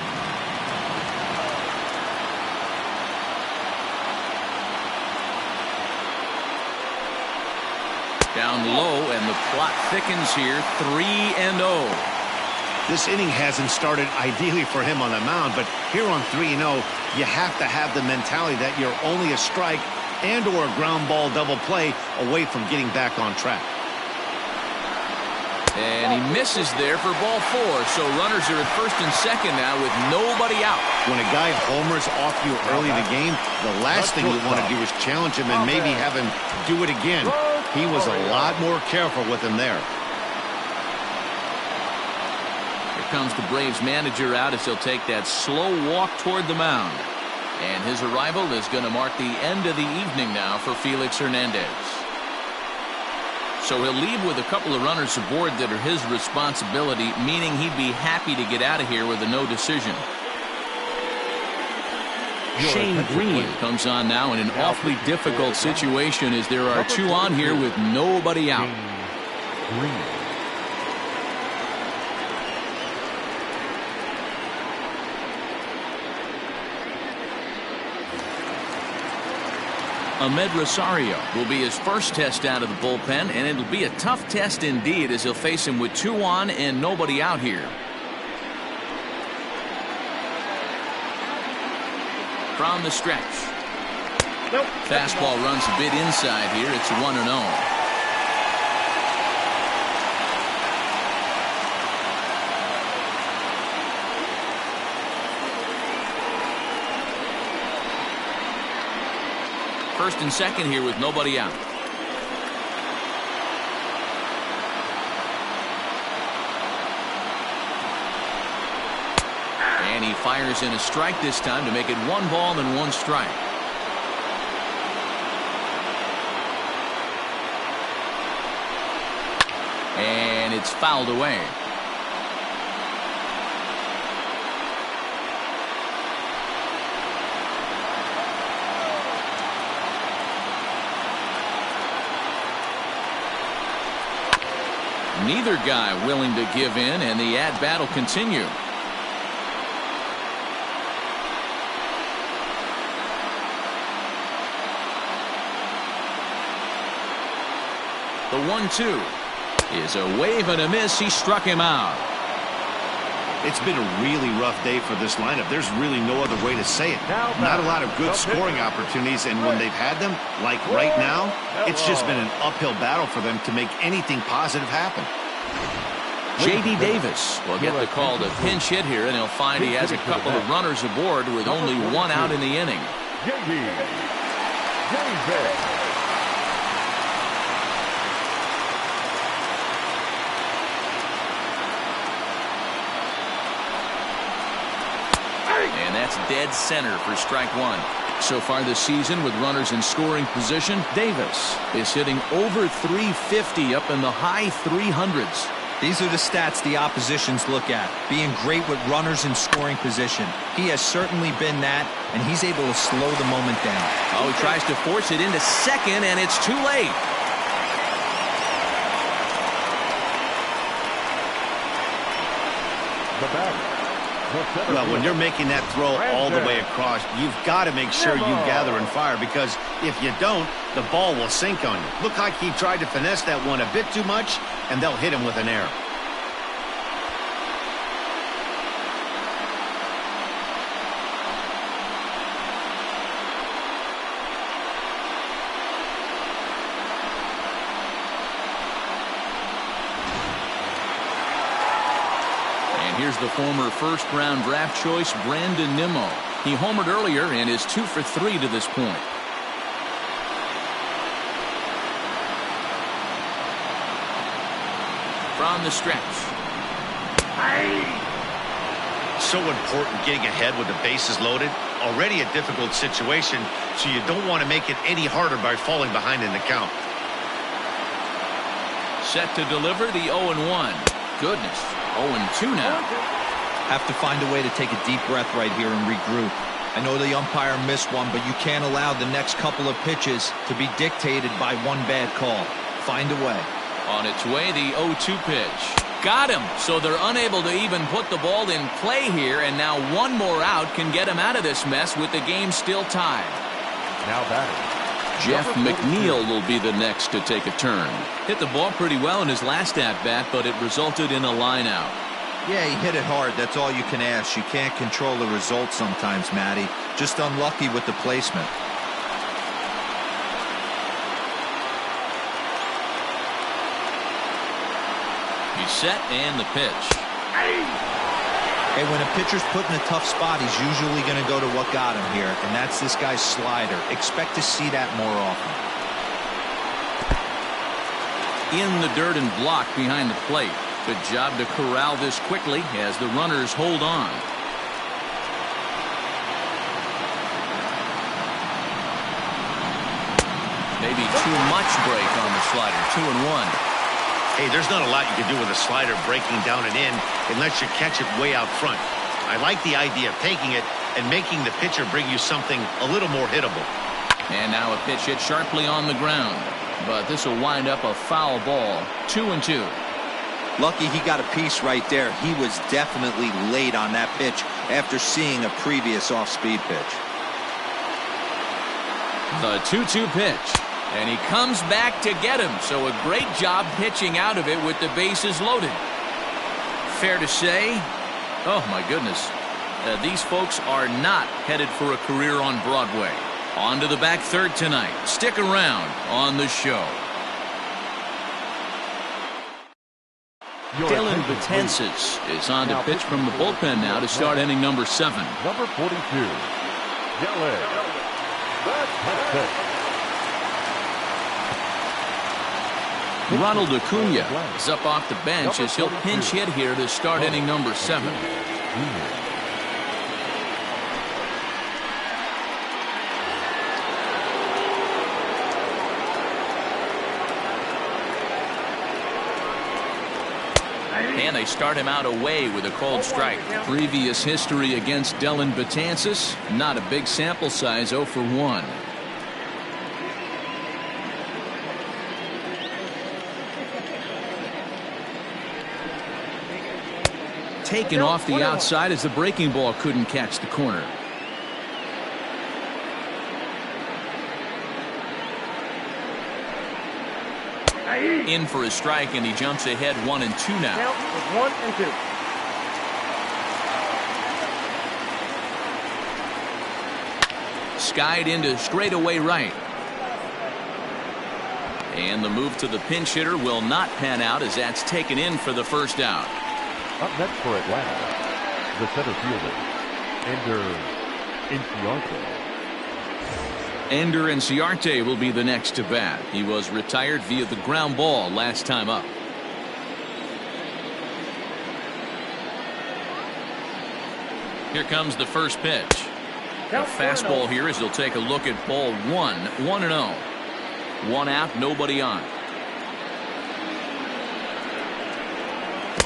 Down low, and the plot thickens here. 3-0. This inning hasn't started ideally for him on the mound, but here on 3-0, you have to have the mentality that you're only a strike and or a ground ball double play away from getting back on track. And he misses there for ball four. So runners are at first and second now with nobody out. When a guy homers off you early in the game, the last thing you want to do is challenge him and maybe have him do it again. He was a lot more careful with him there. Here comes the Braves manager out as he'll take that slow walk toward the mound. And his arrival is going to mark the end of the evening now for Felix Hernandez. So he'll leave with a couple of runners aboard that are his responsibility, meaning he'd be happy to get out of here with a no decision. Shane Green comes on now in an awfully difficult situation as there are two on here with nobody out. Ahmed Rosario will be his first test out of the bullpen, and it'll be a tough test indeed as he'll face him with two on and nobody out here. From the stretch. Nope. Fastball runs a bit inside here. It's 1-0. First and second here with nobody out. And he fires in a strike this time to make it 1 ball and 1 strike. And it's fouled away. Neither guy willing to give in, and the at-bat will continue. The 1-2 is a wave and a miss. He struck him out. It's been a really rough day for this lineup. There's really no other way to say it. Not a lot of good scoring opportunities, and when they've had them, like right now, it's just been an uphill battle for them to make anything positive happen. J.D. Davis will get the call to pinch hit here, and he'll find he has a couple of runners aboard with only 1 out in the inning. J.D. Davis. And that's dead center for strike 1. So far this season with runners in scoring position, Davis is hitting over 350 up in the high 300s. These are the stats the oppositions look at, being great with runners in scoring position. He has certainly been that, and he's able to slow the moment down. Oh, he tries to force it into second, and it's too late. The batter. Well, when you're making that throw all the way across, you've got to make sure you gather and fire, because if you don't, the ball will sink on you. Look like he tried to finesse that one a bit too much, and they'll hit him with an error. Here's the former first-round draft choice, Brandon Nimmo. He homered earlier and is 2 for 3 to this point. From the stretch. So important getting ahead with the bases loaded. Already a difficult situation, so you don't want to make it any harder by falling behind in the count. Set to deliver the 0-1. Goodness, 0-2 now. Have to find a way to take a deep breath right here and regroup. I know the umpire missed one, but you can't allow the next couple of pitches to be dictated by one bad call. Find a way. On its way, the 0-2 pitch. Got him. So they're unable to even put the ball in play here, and now one more out can get him out of this mess with the game still tied. Now batting, Jeff Mcneil will be the next to take a turn. Hit the ball pretty well in his last at-bat, but it resulted in a line out. Yeah, he hit it hard. That's all you can ask. You can't control the result sometimes, Matty. Just unlucky with the placement. He's set and the pitch. Hey, when a pitcher's put in a tough spot, he's usually going to go to what got him here, and that's this guy's slider. Expect to see that more often. In the dirt and blocked behind the plate. Good job to corral this quickly as the runners hold on. Maybe too much break on the slider. 2-1. Hey, there's not a lot you can do with a slider breaking down and in unless you catch it way out front. I like the idea of taking it and making the pitcher bring you something a little more hittable. And now a pitch hit sharply on the ground. But this will wind up a foul ball. 2-2. Lucky he got a piece right there. He was definitely late on that pitch after seeing a previous off-speed pitch. The 2-2 pitch. And he comes back to get him. So a great job pitching out of it with the bases loaded. Fair to say, oh my goodness, these folks are not headed for a career on Broadway. On to the back third tonight. Stick around on the show. Dylan Betances is on to pitch from the bullpen now to start inning number 7. number 42, Dylan Betances. Ronald Acuna is up off the bench as he'll pinch hit here to start inning number 7. And they start him out away with a called strike. Previous history against Dylan Betances, not a big sample size, 0 for 1. Taken off the outside as the breaking ball couldn't catch the corner. In for a strike, and he jumps ahead 1-2 now. Count is 1-2. Skied into straightaway right. And the move to the pinch hitter will not pan out as that's taken in for the first out. Up next for Atlanta, the center fielder, Ender Inciarte. Ender Inciarte will be the next to bat. He was retired via the ground ball last time up. Here comes the first pitch. A fastball here as he'll take a look at ball 1. 1-0. 1 out, nobody on.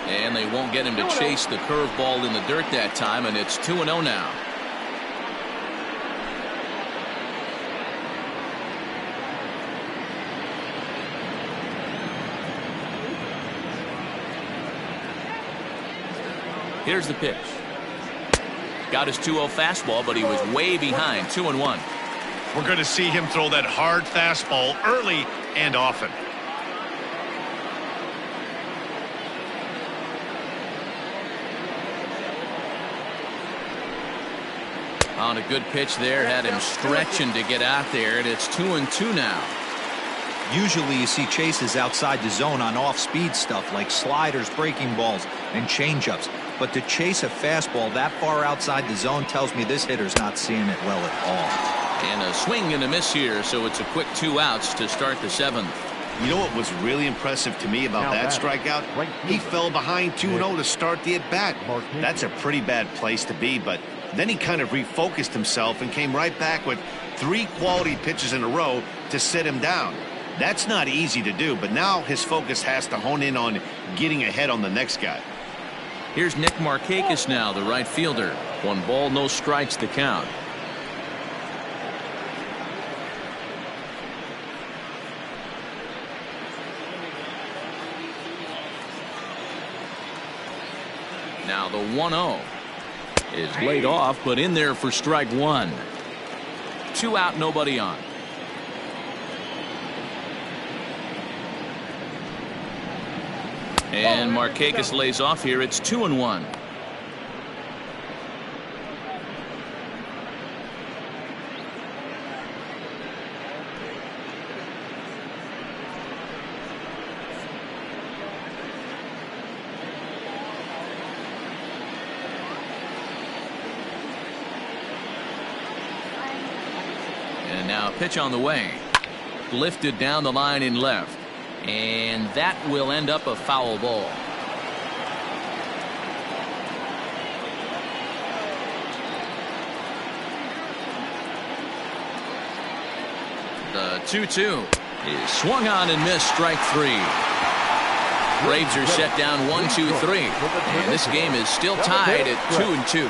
And they won't get him to chase the curveball in the dirt that time, and it's 2-0 now. Here's the pitch. Got his 2-0 fastball, but he was way behind. 2-1. We're going to see him throw that hard fastball early and often. On a good pitch there, had him stretching to get out there, and it's 2-2 now. Usually you see chases outside the zone on off-speed stuff like sliders, breaking balls, and changeups. But to chase a fastball that far outside the zone tells me this hitter's not seeing it well at all. And a swing and a miss here, so it's a quick 2 outs to start the 7th. You know what was really impressive to me about that strikeout? He fell behind 2-0 to start the at-bat. That's a pretty bad place to be, but Then he kind of refocused himself and came right back with 3 quality pitches in a row to sit him down. That's not easy to do, but now his focus has to hone in on getting ahead on the next guy. Here's Nick Markakis now, the right fielder. 1 ball, no strikes to count. Now the 1-0 is laid off, but in there for strike 1. 2 out, nobody on. And Markakis lays off here. It's 2-1. And now a pitch on the way. Lifted down the line in left. And that will end up a foul ball. The 2-2 is swung on and missed, strike 3. Braves are set down 1-2-3. And this game is still tied at 2-2.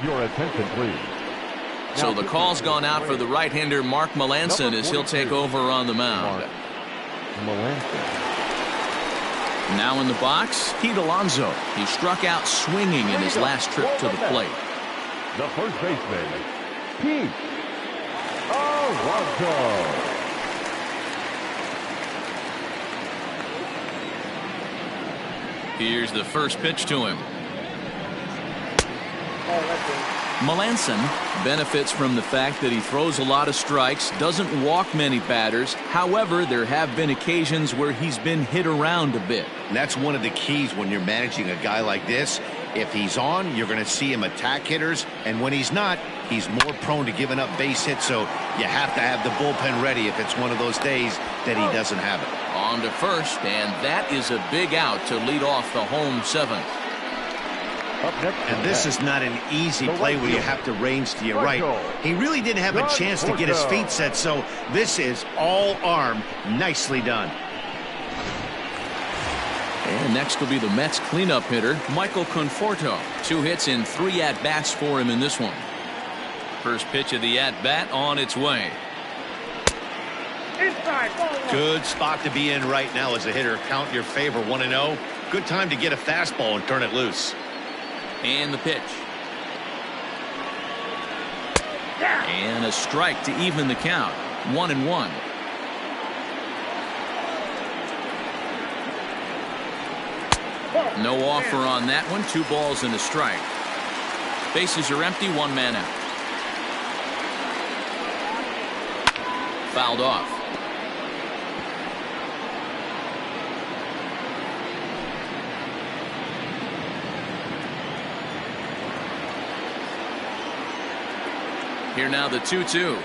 Your attention, please. So the call's gone out for the right-hander Mark Melancon as he'll take over on the mound. Now in the box, Pete Alonso. He struck out swinging in his last trip to the plate. The first baseman, Pete Alonso. Here's the first pitch to him. Melancon benefits from the fact that he throws a lot of strikes, doesn't walk many batters. However, there have been occasions where he's been hit around a bit. And that's one of the keys when you're managing a guy like this. If he's on, you're going to see him attack hitters, and when he's not, he's more prone to giving up base hits, so you have to have the bullpen ready if it's one of those days that he doesn't have it. On to first, and that is a big out to lead off the home 7th. And this is not an easy play where you have to range to your right. He really didn't have a chance to get his feet set, so this is all arm. Nicely done. And next will be the Mets cleanup hitter, Michael Conforto. 2 hits in 3 at-bats for him in this one. First pitch of the at-bat on its way. Good spot to be in right now as a hitter. Count your favor, 1-0. Good time to get a fastball and turn it loose. And the pitch. And a strike to even the count. 1-1. No offer on that one. 2 balls and a strike. Bases are empty. 1 man out. Fouled off. Here now the 2-2.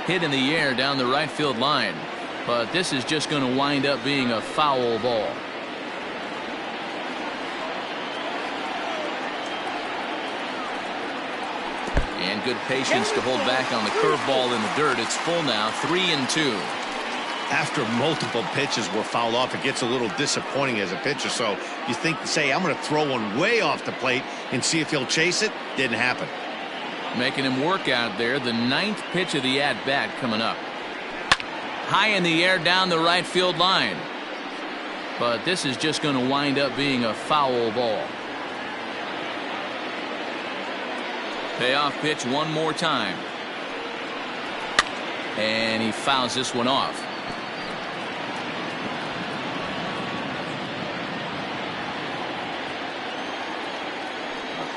Hit in the air down the right field line, but this is just going to wind up being a foul ball. And good patience to hold back on the curveball in the dirt. It's full now, 3-2. After multiple pitches were fouled off, it gets a little disappointing as a pitcher. So you think, say, I'm going to throw one way off the plate and see if he'll chase it. Didn't happen. Making him work out there. The 9th pitch of the at-bat coming up. High in the air down the right field line. But this is just going to wind up being a foul ball. Payoff pitch one more time. And he fouls this one off.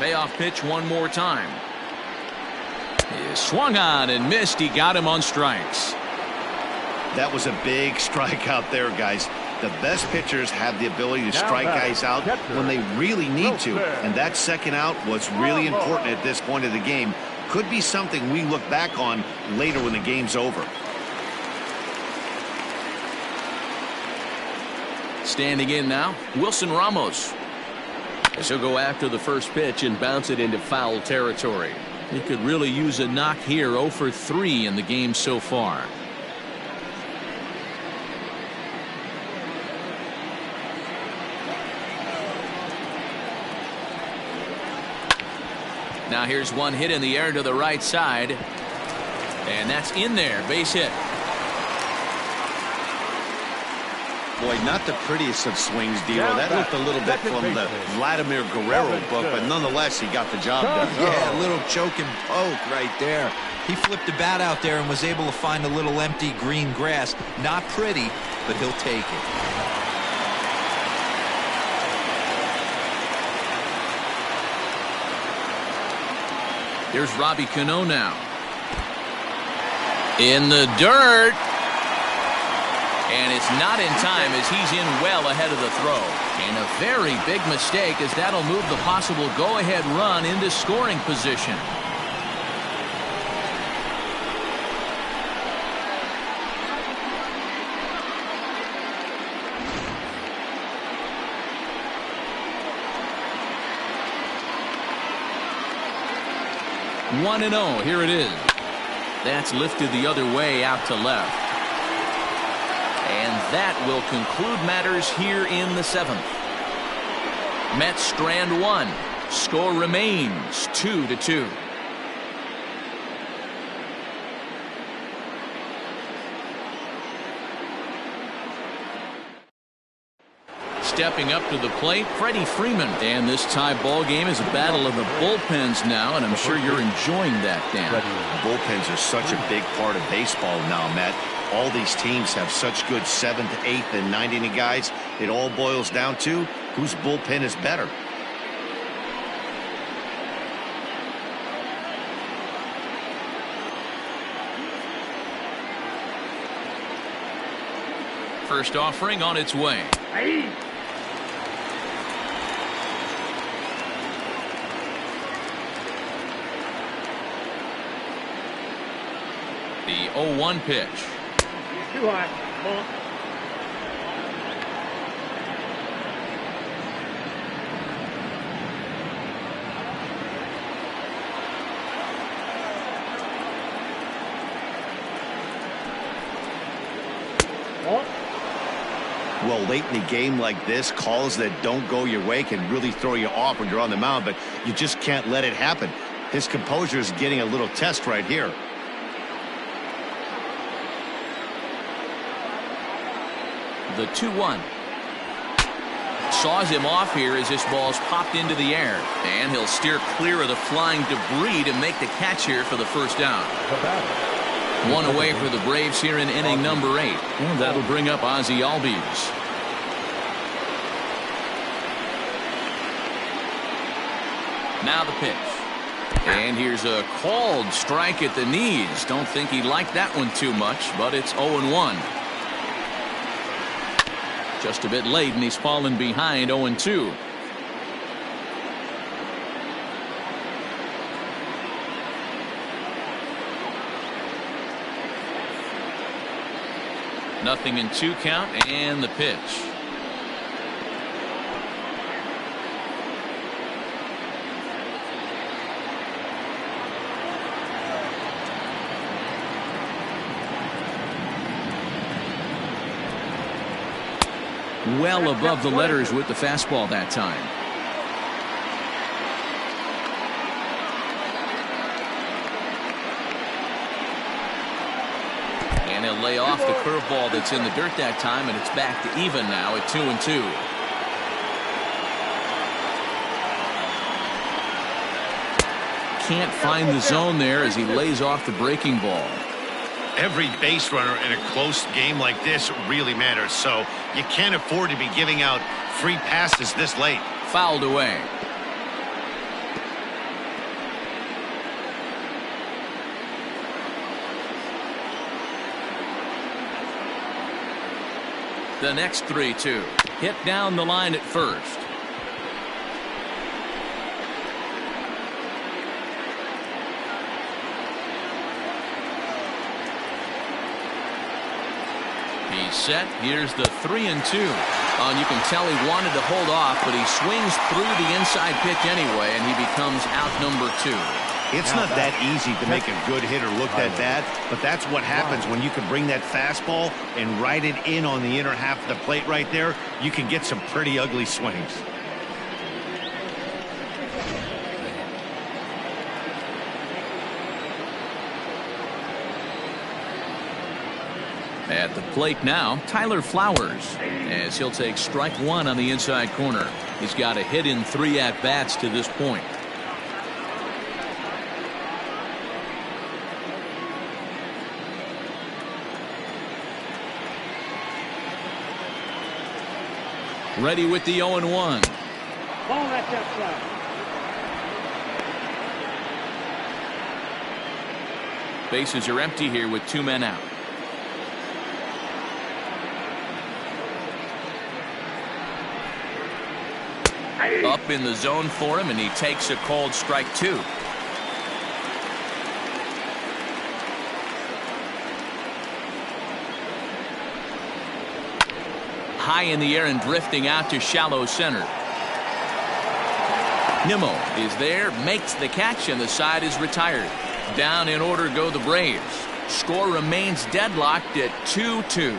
Payoff pitch one more time. He swung on and missed. He got him on strikes. That was a big strikeout there, guys. The best pitchers have the ability to strike guys out when they really need to. And that second out was really important at this point of the game. Could be something we look back on later when the game's over. Standing in now, Wilson Ramos. As he'll go after the first pitch and bounce it into foul territory. He could really use a knock here. 0 for 3 in the game so far. Now here's one hit in the air to the right side. And that's in there. Base hit. Boy, not the prettiest of swings, Dero. That looked a little bit from the Vladimir Guerrero book, but nonetheless, he got the job done. Yeah, a little choke and poke right there. He flipped the bat out there and was able to find a little empty green grass. Not pretty, but he'll take it. Here's Robbie Cano now. In the dirt. And it's not in time as he's in well ahead of the throw. And a very big mistake as that'll move the possible go-ahead run into scoring position. One and 0. Here it is. That's lifted the other way out to left. And that will conclude matters here in the 7th. Mets strand one. Score remains 2-2. Stepping up to the plate, Freddie Freeman. And this tie ball game is a battle of the bullpens now, and I'm sure you're enjoying that, Dan. Bullpens are such a big part of baseball now, Matt. All these teams have such good 7th, 8th, and 9th inning guys. It all boils down to whose bullpen is better. First offering on its way. The 0-1 pitch. Too high. Ball. Well, late in the game like this, calls that don't go your way can really throw you off when you're on the mound, but you just can't let it happen. His composure is getting a little test right here. The 2-1. Saws him off here as this ball's popped into the air. And he'll steer clear of the flying debris to make the catch here for the first down. One away for the Braves here in inning number 8. Well, that'll bring up Ozzie Albies. Now the pitch. And here's a called strike at the knees. Don't think he liked that one too much, but it's 0-1. Just a bit late, and he's fallen behind 0-2. Nothing in 2 count, and the pitch. Well above the letters with the fastball that time. And he'll lay off the curveball that's in the dirt that time, and it's back to even now at 2-2. Can't find the zone there as he lays off the breaking ball. Every base runner in a close game like this really matters, so you can't afford to be giving out free passes this late. Fouled away. The next 3-2. Hit down the line at first. He's set. Here's the 3-2. And you can tell he wanted to hold off, but he swings through the inside pitch anyway, and he becomes out number 2. It's not that easy to make a good hitter look at that, but that's what happens when you can bring that fastball and ride it in on the inner half of the plate right there. You can get some pretty ugly swings. At the plate now, Tyler Flowers, as he'll take strike 1 on the inside corner. He's got a hit in 3 at-bats to this point. Ready with the 0-1. Ball that's outside. Bases are empty here with 2 men out. Up in the zone for him, and he takes a called strike 2. High in the air and drifting out to shallow center. Nimmo is there, makes the catch, and the side is retired. Down in order go the Braves. Score remains deadlocked at 2-2.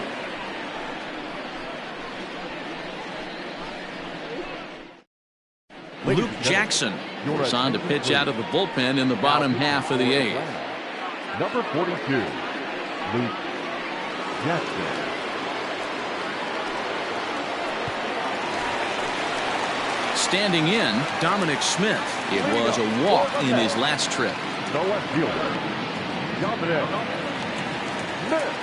Luke Jackson is on to pitch out of the bullpen in the bottom half of the 8th. Number 42, Luke Jackson. Standing in, Dominic Smith. It was a walk in his last trip. The left fielder, Dominic Smith.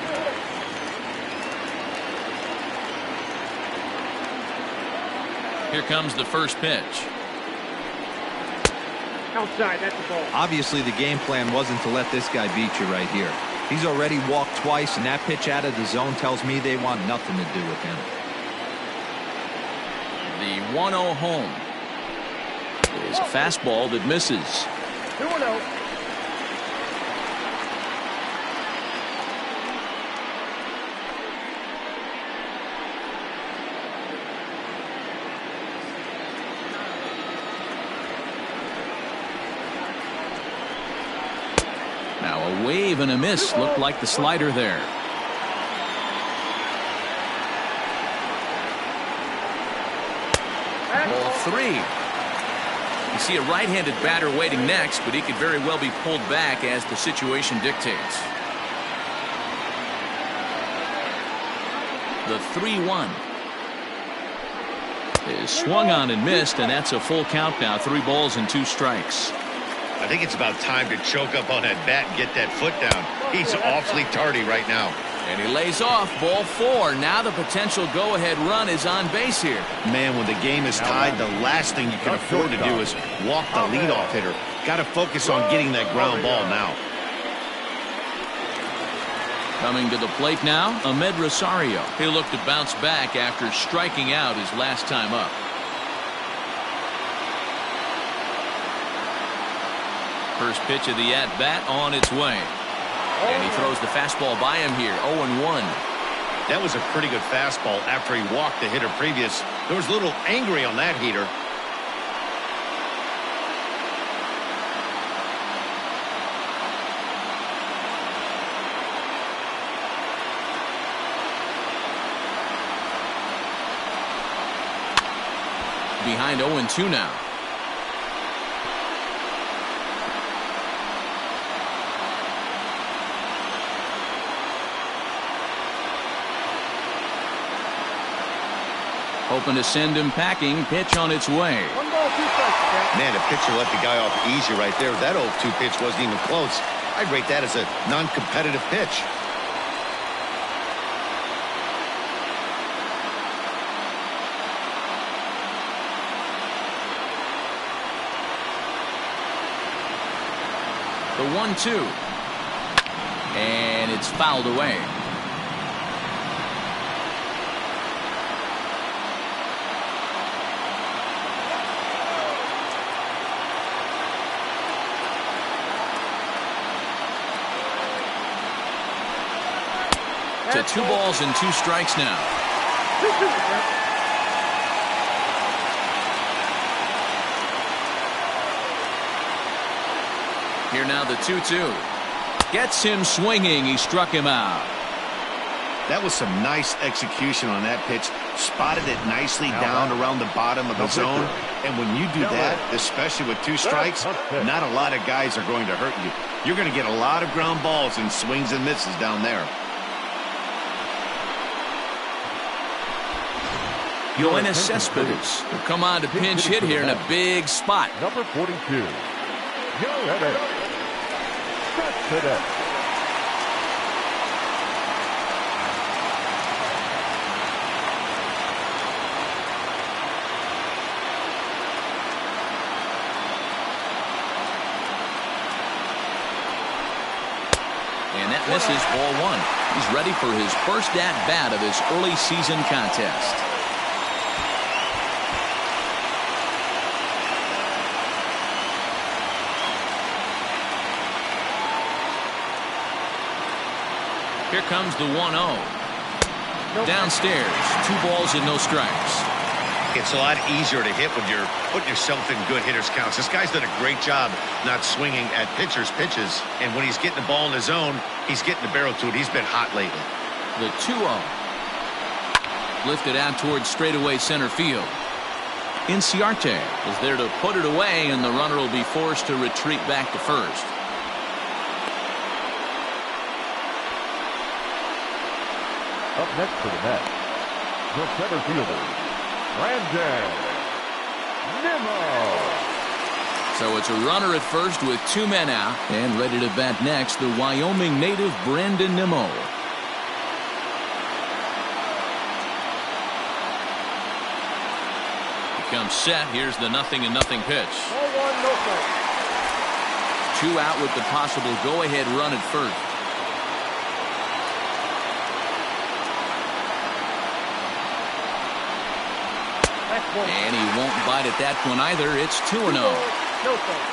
Here comes the first pitch. Outside, that's the ball. Obviously, the game plan wasn't to let this guy beat you right here. He's already walked twice, and that pitch out of the zone tells me they want nothing to do with him. The 1-0 home is a fastball that misses. 2-0. Now a wave and a miss looked like the slider there. Ball 3. You see a right-handed batter waiting next, but he could very well be pulled back as the situation dictates. The 3-1 is swung on and missed, and that's a full count now. 3 balls and 2 strikes. I think it's about time to choke up on that bat and get that foot down. He's awfully tardy right now. And he lays off. Ball 4. Now the potential go-ahead run is on base here. Man, when the game is tied, the last thing you can afford to do is walk the leadoff hitter. Got to focus on getting that ground ball now. Coming to the plate now, Ahmed Rosario. He'll look to bounce back after striking out his last time up. First pitch of the at-bat on its way. And he throws the fastball by him here. 0-1. That was a pretty good fastball after he walked the hitter previous. There was a little angry on that heater. Behind 0-2 now. Hoping to send him packing. Pitch on its way. 1 ball, 2 strikes. Man, a pitcher let the guy off easy right there. That 0-2 pitch wasn't even close. I'd rate that as a non-competitive pitch. The 1-2. And it's fouled away. to 2 balls and 2 strikes now. Here now the 2-2. Gets him swinging. He struck him out. That was some nice execution on that pitch. Spotted it nicely down around the bottom of the zone. And when you do that, especially with 2 strikes, not a lot of guys are going to hurt you. You're going to get a lot of ground balls and swings and misses down there. Yoenis Cespedes will come on to pinch hit here in a big spot. Number 42. Yoenis Cespedes. And that misses, ball 1. He's ready for his first at-bat of this early season contest. Here comes the 1-0. Downstairs, 2 balls and no strikes. It's a lot easier to hit when you're putting yourself in good hitters' counts. This guy's done a great job not swinging at pitchers' pitches. And when he's getting the ball in his zone, he's getting the barrel to it. He's been hot lately. The 2-0. Lifted out towards straightaway center field. Inciarte is there to put it away, and the runner will be forced to retreat back to first. Up next to the net, the center fielder, Brandon Nimmo. So it's a runner at first with 2 men out, and ready to bat next, the Wyoming native Brandon Nimmo. He comes set. Here's the 0-0 pitch. 1, no strike. 2 out with the possible go-ahead run at first. And he won't bite at that one either. It's 2-0. No strike.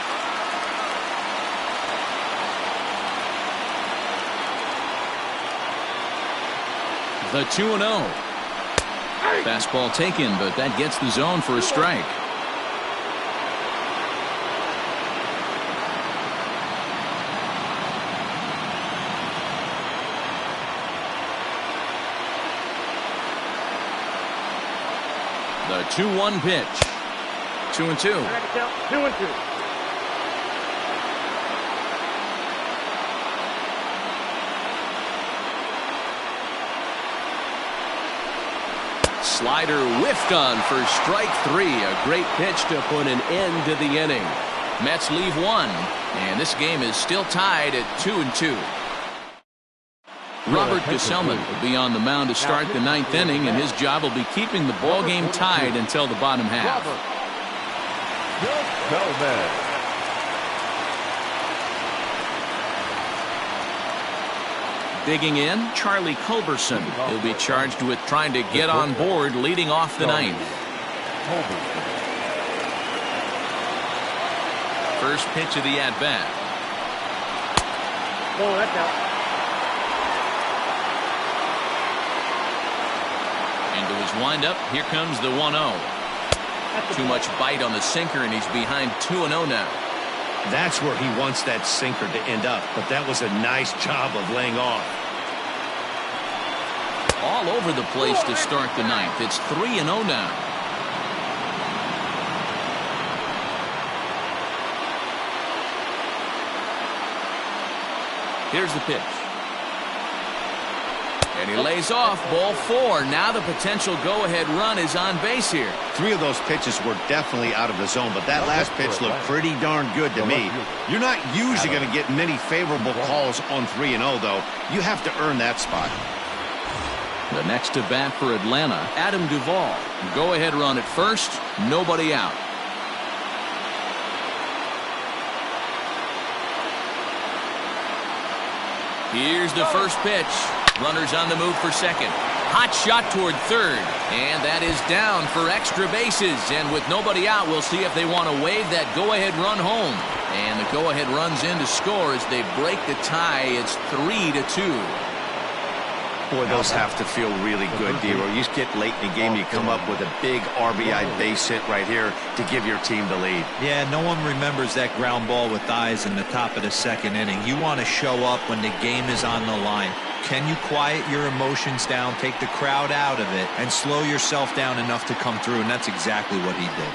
The 2-0. Fastball taken, but that gets the zone for a strike. The 2-1 pitch. 2-2. 2-2. Slider whiffed on for strike 3. A great pitch to put an end to the inning. Mets leave 1, and this game is still tied at 2-2. Robert Gesellman will be on the mound to start the 9th inning, and his job will be keeping the ball game tied until the bottom half. Digging in, Charlie Culberson. He'll be charged with trying to get on board leading off the 9th. First pitch of the at-bat. Oh, that's out. Into his windup, here comes the 1-0. Too much bite on the sinker, and he's behind 2-0 now. That's where he wants that sinker to end up, but that was a nice job of laying off. All over the place to start the 9th. It's 3-0 now. Here's the pitch. And he lays off, ball 4. Now the potential go-ahead run is on base here. 3 of those pitches were definitely out of the zone, but that last pitch looked pretty darn good to me. You're not usually going to get many favorable calls on 3-0, though. You have to earn that spot. The next to bat for Atlanta, Adam Duvall. Go-ahead run at first, nobody out. Here's the first pitch. Runners on the move for second. Hot shot toward third. And that is down for extra bases. And with nobody out, we'll see if they want to wave that go-ahead run home. And the go-ahead runs in to score as they break the tie. It's 3-2. Boy, those have to feel really good, D-Row. You get late in the game, you come up with a big RBI base hit right here to give your team the lead. Yeah, no one remembers that ground ball with eyes in the top of the second inning. You want to show up when the game is on the line. Can you quiet your emotions down, take the crowd out of it, and slow yourself down enough to come through? And that's exactly what he did.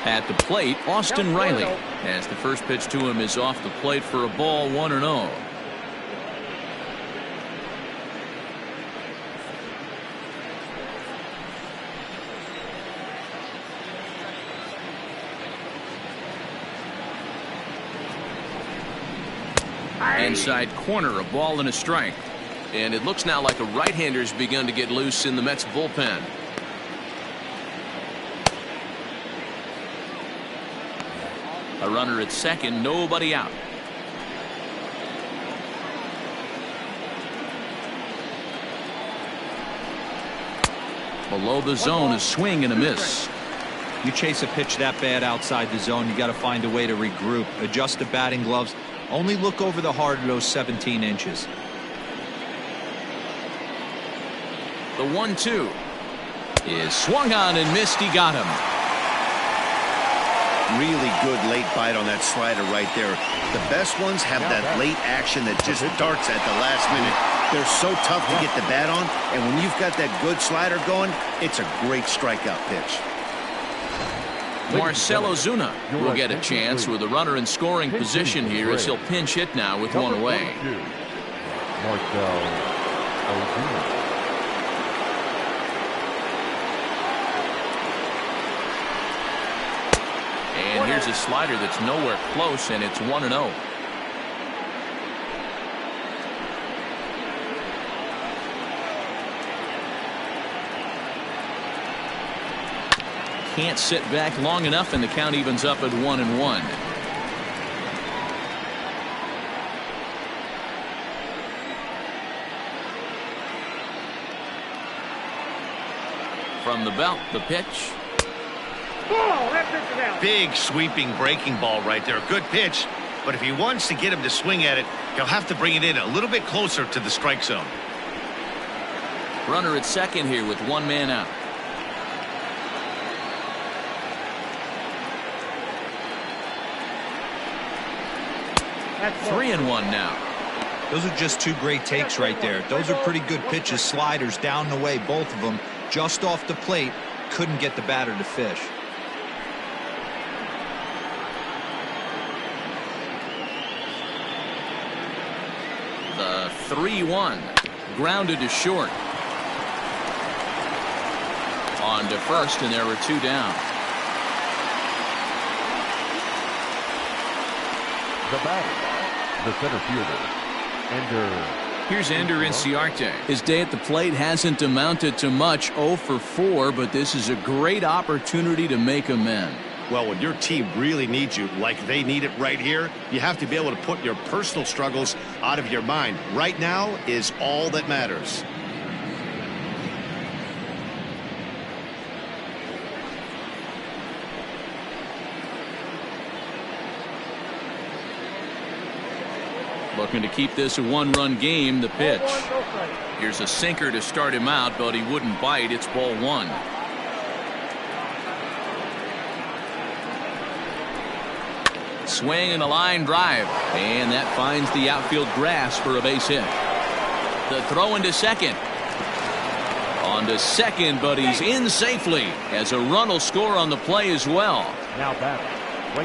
At the plate, Austin Riley, as the first pitch to him is off the plate for a ball, 1-0. Inside corner, a ball and a strike. And it looks now like a right-hander's begun to get loose in the Mets bullpen. A runner at second, nobody out. Below the zone, a swing and a miss. You chase a pitch that bad outside the zone, you got to find a way to regroup, adjust the batting gloves. Only look over the heart of those 17 inches. The 1-2 is swung on and missed. He got him. Really good late bite on that slider right there. The best ones have that late action that just darts at the last minute. They're so tough to get the bat on, and when you've got that good slider going, it's a great strikeout pitch. Marcell Ozuna will get a chance with a runner in scoring position here as he'll pinch hit now with one away. Marcell Ozuna. And here's a slider that's nowhere close, and it's 1-0. Can't sit back long enough, and the count evens up at 1-1. From the belt, the pitch. Big sweeping breaking ball right there. Good pitch, but if he wants to get him to swing at it, he'll have to bring it in a little bit closer to the strike zone. Runner at second here with one man out. That's 3-1 now. Those are just two great takes right there. Those are pretty good pitches, sliders down the way, both of them just off the plate. Couldn't get the batter to fish. The 3-1 grounded to short. On to first, and there were two down. The batter, the center fielder, Ender. Here's Ender Inciarte. His day at the plate hasn't amounted to much, 0 for 4, but this is a great opportunity to make amends. Well, when your team really needs you, like they need it right here, you have to be able to put your personal struggles out of your mind. Right now is all that matters. Looking to keep this a one-run game. The pitch. Here's a sinker to start him out, but he wouldn't bite. It's ball one. Swing and a line drive, and that finds the outfield grass for a base hit. The throw into second. On to second, but he's in safely as a run will score on the play as well. Now batter.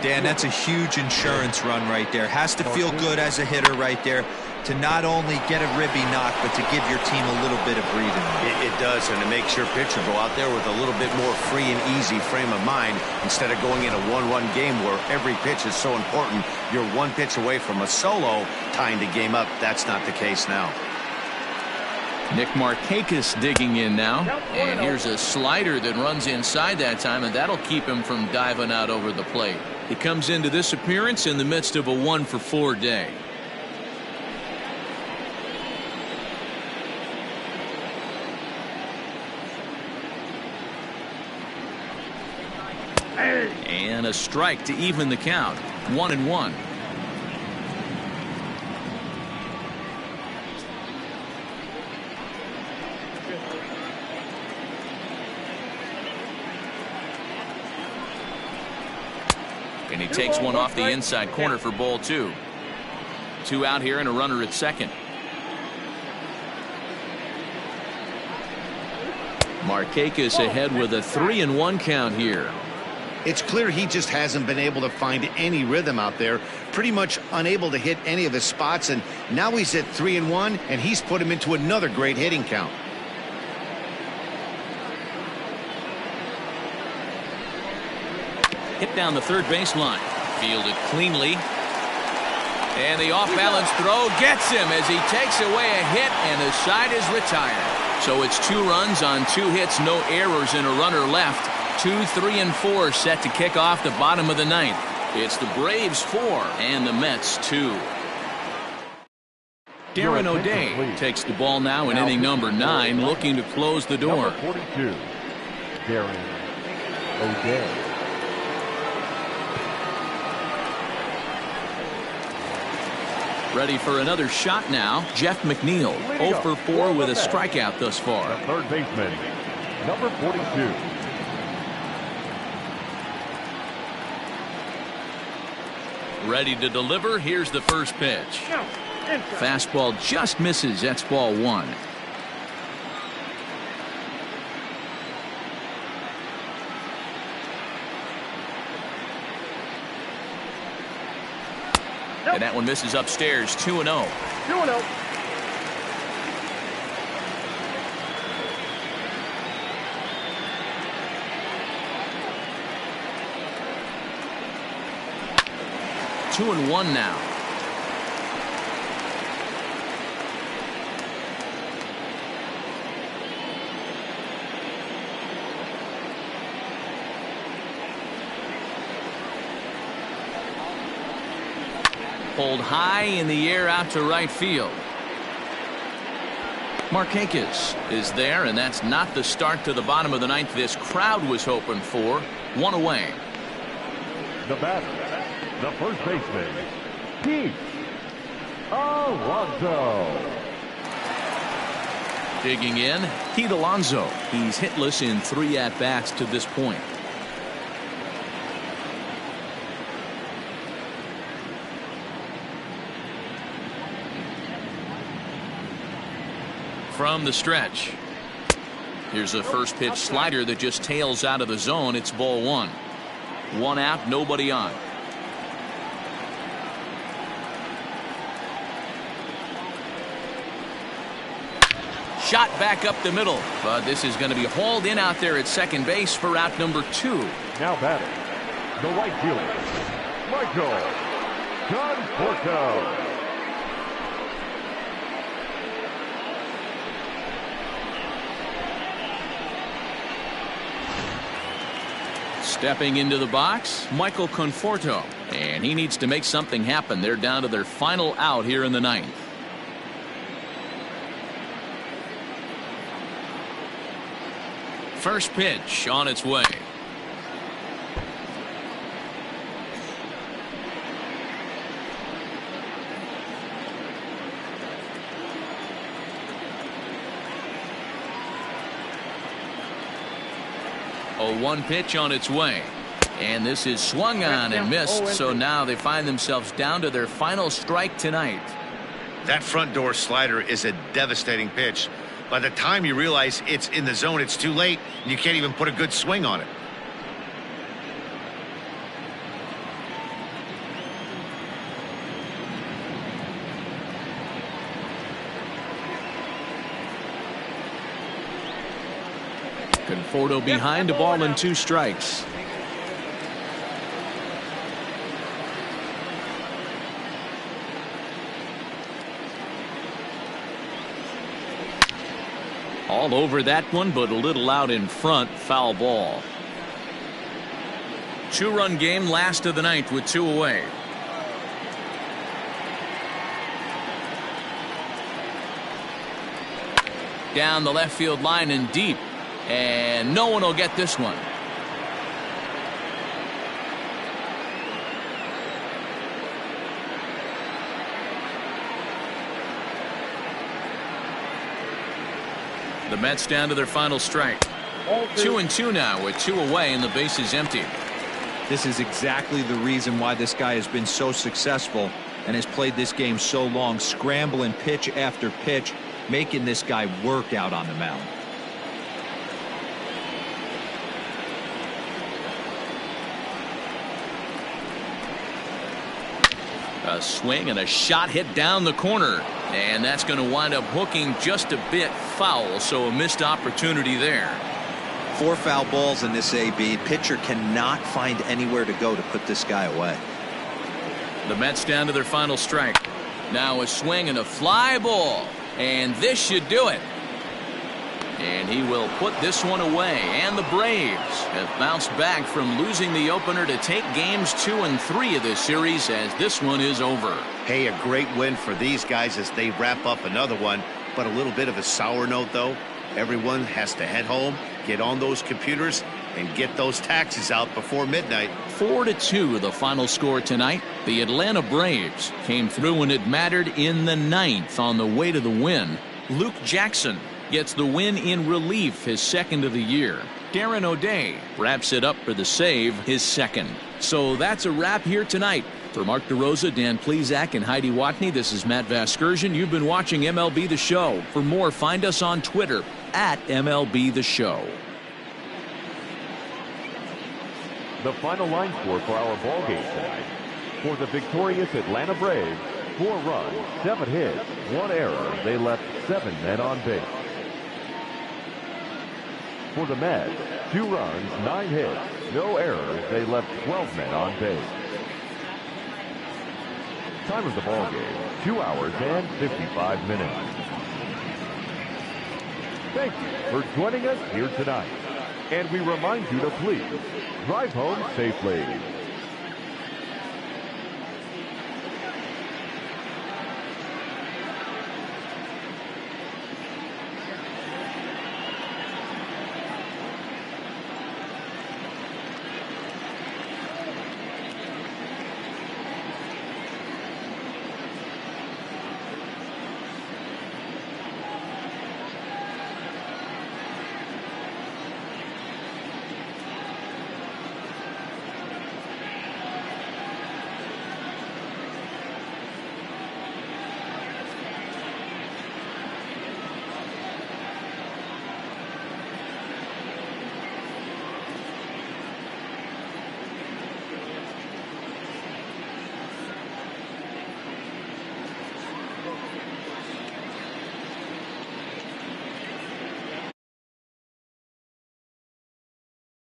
Dan, that's a huge insurance run right there. Has to feel good as a hitter right there to not only get a ribby knock, but to give your team a little bit of breathing room. It does, and it makes your pitcher go out there with a little bit more free and easy frame of mind instead of going in a 1-run game where every pitch is so important. You're one pitch away from a solo tying the game up. That's not the case now. Nick Markakis digging in now, and here's a slider that runs inside that time, and that'll keep him from diving out over the plate. He comes into this appearance in the midst of a 1 for 4 day. And a strike to even the count. 1-1. And he takes one off the inside corner for ball 2. 2 out here and a runner at second. Markakis ahead with a 3-1 count here. It's clear he just hasn't been able to find any rhythm out there. Pretty much unable to hit any of his spots, and now he's at 3-1, and he's put him into another great hitting count. Hit down the third baseline. Fielded cleanly. And the off-balance throw gets him as he takes away a hit, and the side is retired. So it's 2 runs on 2 hits, no errors, and a runner left. 2, 3, and 4 set to kick off the bottom of the 9th. It's the Braves 4 and the Mets 2. Darren O'Day takes the ball now in inning number 9, looking to close the door. Number 42, Darren O'Day. Ready for another shot now. Jeff McNeil, 0 for 4 with a strikeout thus far. The third baseman, number 42. Ready to deliver. Here's the first pitch. Fastball just misses. That's ball 1. And that one misses upstairs. 2-0. 2-0. Two and 1 now. Pulled high in the air out to right field. Markakis is there, and that's not the start to the bottom of the 9th this crowd was hoping for. 1 away. The batter, the first baseman, Pete Alonso. Digging in, Pete Alonso. He's hitless in 3 at-bats to this point. From the stretch. Here's a first pitch slider that just tails out of the zone. It's ball 1. 1 out, nobody on. Shot back up the middle, but this is going to be hauled in out there at second base for out number 2. Now batting, the right fielder, Michael Conforto. Stepping into the box, Michael Conforto, and he needs to make something happen. They're down to their final out here in the 9th. First pitch on its way. A 1 pitch on its way. And this is swung on and missed, so now they find themselves down to their final strike tonight. That front door slider is a devastating pitch. By the time you realize it's in the zone, it's too late, and you can't even put a good swing on it. Conforto behind, a ball and 2 strikes. All over that one, but a little out in front. Foul ball. 2-run game, last of the 9th with 2 away. Down the left field line and deep. And no one will get this one. The Mets down to their final strike. 2-2 now with 2 away and the base is empty. This is exactly the reason why this guy has been so successful and has played this game so long, scrambling pitch after pitch, making this guy work out on the mound. A swing and a shot hit down the corner, and that's going to wind up hooking just a bit foul, so a missed opportunity there. 4 foul balls in this AB. Pitcher cannot find anywhere to go to put this guy away. The Mets down to their final strike. Now a swing and a fly ball, and this should do it. And he will put this one away, and the Braves have bounced back from losing the opener to take games 2 and 3 of this series, as this one is over. Hey, a great win for these guys as they wrap up another one, but a little bit of a sour note, though. Everyone has to head home, get on those computers, and get those taxes out before midnight. 4-2 the final score tonight. The Atlanta Braves came through when it mattered in the 9th on the way to the win. Luke Jackson gets the win in relief, his 2nd of the year. Darren O'Day wraps it up for the save, his 2nd. So that's a wrap here tonight. For Mark DeRosa, Dan Plesac, and Heidi Watney, this is Matt Vasgersian. You've been watching MLB The Show. For more, find us on Twitter at MLB The Show. The final line score for our ball game tonight. For the victorious Atlanta Braves, 4 runs, 7 hits, 1 error. They left 7 men on base. For the Mets, 2 runs, 9 hits, no errors. They left 12 men on base. Time of the ball game, 2 hours and 55 minutes. Thank you for joining us here tonight. And we remind you to please drive home safely.